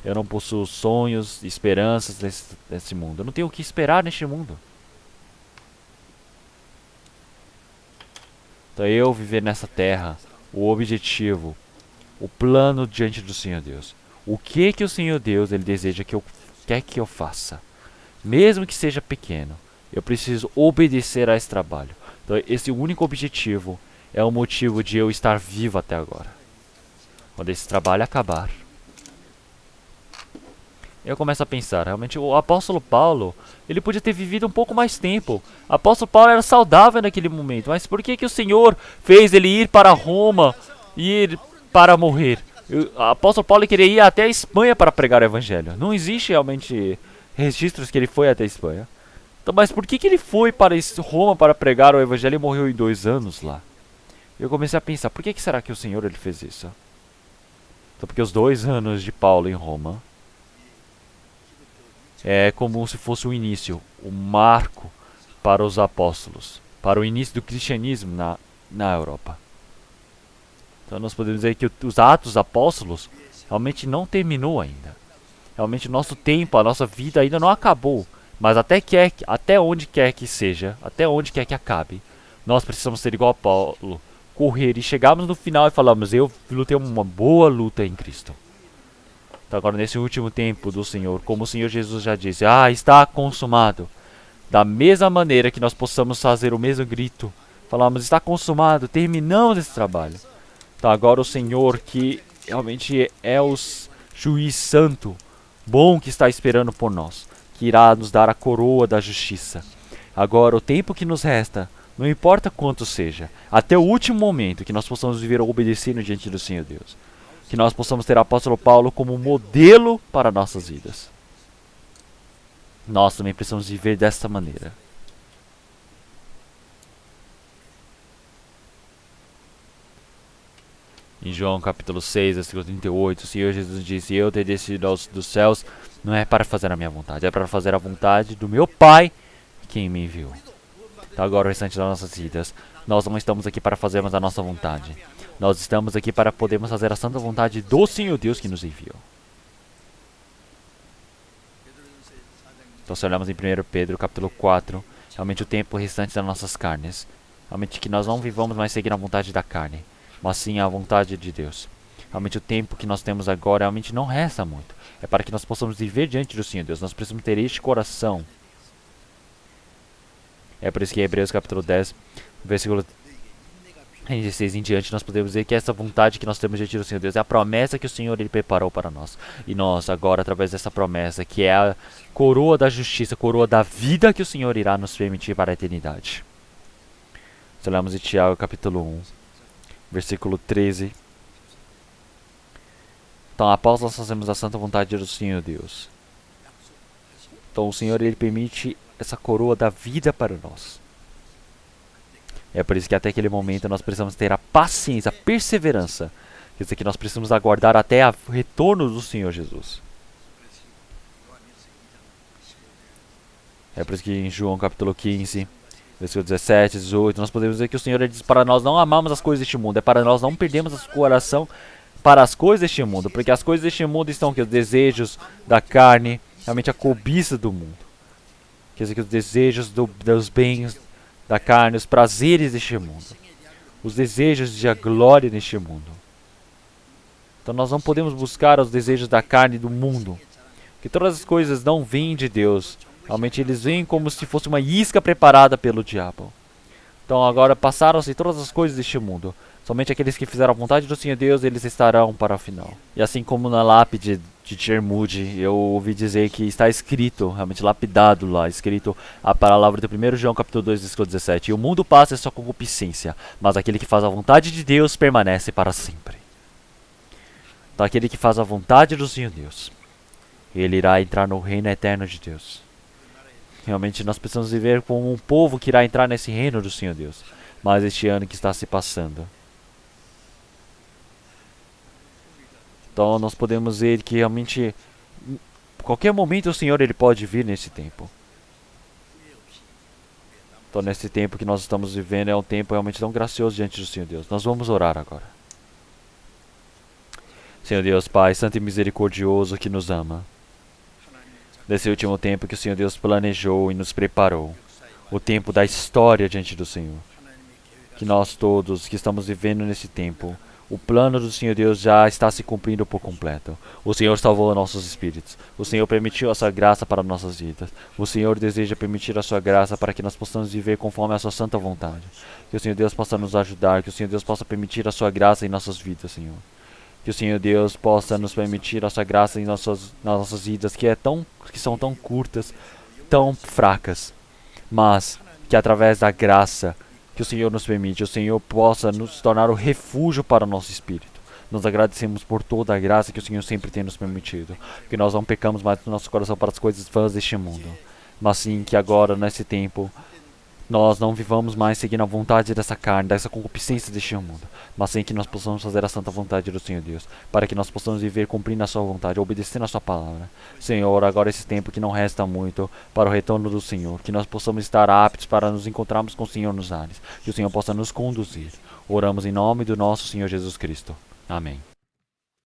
Eu não possuo sonhos, esperanças nesse mundo. Eu não tenho o que esperar neste mundo. Então eu viver nessa terra, o objetivo, o plano diante do Senhor Deus. O que o Senhor Deus ele deseja que eu quer que eu faça. Mesmo que seja pequeno, eu preciso obedecer a esse trabalho. Então esse único objetivo é o motivo de eu estar vivo até agora. Quando esse trabalho acabar, eu começo a pensar, realmente o apóstolo Paulo, ele podia ter vivido um pouco mais tempo. O apóstolo Paulo era saudável naquele momento, mas por que o Senhor fez ele ir para Roma e ir para morrer? O apóstolo Paulo queria ir até a Espanha para pregar o evangelho. Não existe realmente registros que ele foi até a Espanha. Então, mas por que ele foi para Roma para pregar o evangelho e morreu em 2 anos lá? Eu comecei a pensar, por que será que o Senhor ele fez isso? Então, porque os 2 anos de Paulo em Roma é como se fosse o início, o marco para os apóstolos, para o início do cristianismo na Europa. Então nós podemos dizer que os Atos Apóstolos realmente não terminou ainda. Realmente o nosso tempo, a nossa vida ainda não acabou. Mas até onde quer que seja, até onde quer que acabe, nós precisamos ser igual a Paulo, correr e chegarmos no final e falarmos, eu lutei uma boa luta em Cristo. Então agora nesse último tempo do Senhor, como o Senhor Jesus já disse, está consumado. Da mesma maneira que nós possamos fazer o mesmo grito, falamos, está consumado, terminamos esse trabalho. Então agora o Senhor que realmente é o juiz santo, bom que está esperando por nós, que irá nos dar a coroa da justiça. Agora, o tempo que nos resta, não importa quanto seja, até o último momento que nós possamos viver obedecendo diante do Senhor Deus. Que nós possamos ter o apóstolo Paulo como modelo para nossas vidas. Nós também precisamos viver desta maneira. Em João capítulo 6, versículo 38, o Senhor Jesus disse: Eu ter descido dos céus não é para fazer a minha vontade, é para fazer a vontade do meu Pai, quem me enviou. Então agora o restante das nossas vidas, nós não estamos aqui para fazermos a nossa vontade. Nós estamos aqui para podermos fazer a santa vontade do Senhor Deus que nos enviou. Então se olhamos em 1 Pedro capítulo 4, realmente o tempo restante das nossas carnes, realmente que nós não vivamos mais seguindo a vontade da carne, mas sim a vontade de Deus. Realmente o tempo que nós temos agora realmente não resta muito. É para que nós possamos viver diante do Senhor Deus. Nós precisamos ter este coração. É por isso que em Hebreus capítulo 10, versículo 16 em diante, nós podemos dizer que essa vontade que nós temos diante do Senhor Deus é a promessa que o Senhor ele preparou para nós. E nós agora, através dessa promessa, que é a coroa da justiça, a coroa da vida que o Senhor irá nos permitir para a eternidade. Se olharmos em Tiago capítulo 1, versículo 13. Então, após nós fazemos a santa vontade do Senhor Deus, então o Senhor ele permite essa coroa da vida para nós. É por isso que até aquele momento nós precisamos ter a paciência, a perseverança. Quer dizer que nós precisamos aguardar até o retorno do Senhor Jesus. É por isso que em João capítulo 15, versículo 17, 18, nós podemos dizer que o Senhor ele diz para nós não amarmos as coisas deste mundo, é para nós não perdermos o coração para as coisas deste mundo, porque as coisas deste mundo estão aqui, os desejos da carne, realmente a cobiça do mundo. Quer dizer que os desejos dos bens da carne, os prazeres deste mundo, os desejos de a glória neste mundo. Então nós não podemos buscar os desejos da carne e do mundo, porque todas as coisas não vêm de Deus. Realmente eles vêm como se fosse uma isca preparada pelo diabo. Então agora passaram-se todas as coisas deste mundo. Somente aqueles que fizeram a vontade do Senhor Deus, eles estarão para o final. E assim como na lápide de Chermud, eu ouvi dizer que está escrito, realmente lapidado lá, escrito a palavra do 1 João capítulo 2, versículo 17. E o mundo passa a sua concupiscência, mas aquele que faz a vontade de Deus permanece para sempre. Então aquele que faz a vontade do Senhor Deus, ele irá entrar no reino eterno de Deus. Realmente nós precisamos viver como um povo que irá entrar nesse reino do Senhor Deus. Mas este ano que está se passando, então nós podemos ver que realmente qualquer momento o Senhor ele pode vir nesse tempo. Então nesse tempo que nós estamos vivendo é um tempo realmente tão gracioso diante do Senhor Deus. Nós vamos orar agora. Senhor Deus Pai, santo e misericordioso que nos ama, nesse último tempo que o Senhor Deus planejou e nos preparou, o tempo da história diante do Senhor, que nós todos que estamos vivendo nesse tempo, o plano do Senhor Deus já está se cumprindo por completo. O Senhor salvou nossos espíritos. O Senhor permitiu a sua graça para nossas vidas. O Senhor deseja permitir a sua graça para que nós possamos viver conforme a sua santa vontade. Que o Senhor Deus possa nos ajudar. Que o Senhor Deus possa permitir a sua graça em nossas vidas, Senhor. Que o Senhor Deus possa nos permitir a sua graça em nas nossas vidas, que são tão curtas, tão fracas. Mas que através da graça que o Senhor nos permite, o Senhor possa nos tornar o refúgio para o nosso espírito. Nós agradecemos por toda a graça que o Senhor sempre tem nos permitido. Que nós não pecamos mais no nosso coração para as coisas vãs deste mundo. Mas sim que agora, nesse tempo, nós não vivamos mais seguindo a vontade dessa carne, dessa concupiscência deste mundo. Mas sim que nós possamos fazer a santa vontade do Senhor Deus. Para que nós possamos viver cumprindo a sua vontade, obedecendo a sua palavra. Senhor, agora esse tempo que não resta muito para o retorno do Senhor. Que nós possamos estar aptos para nos encontrarmos com o Senhor nos ares. Que o Senhor possa nos conduzir. Oramos em nome do nosso Senhor Jesus Cristo. Amém.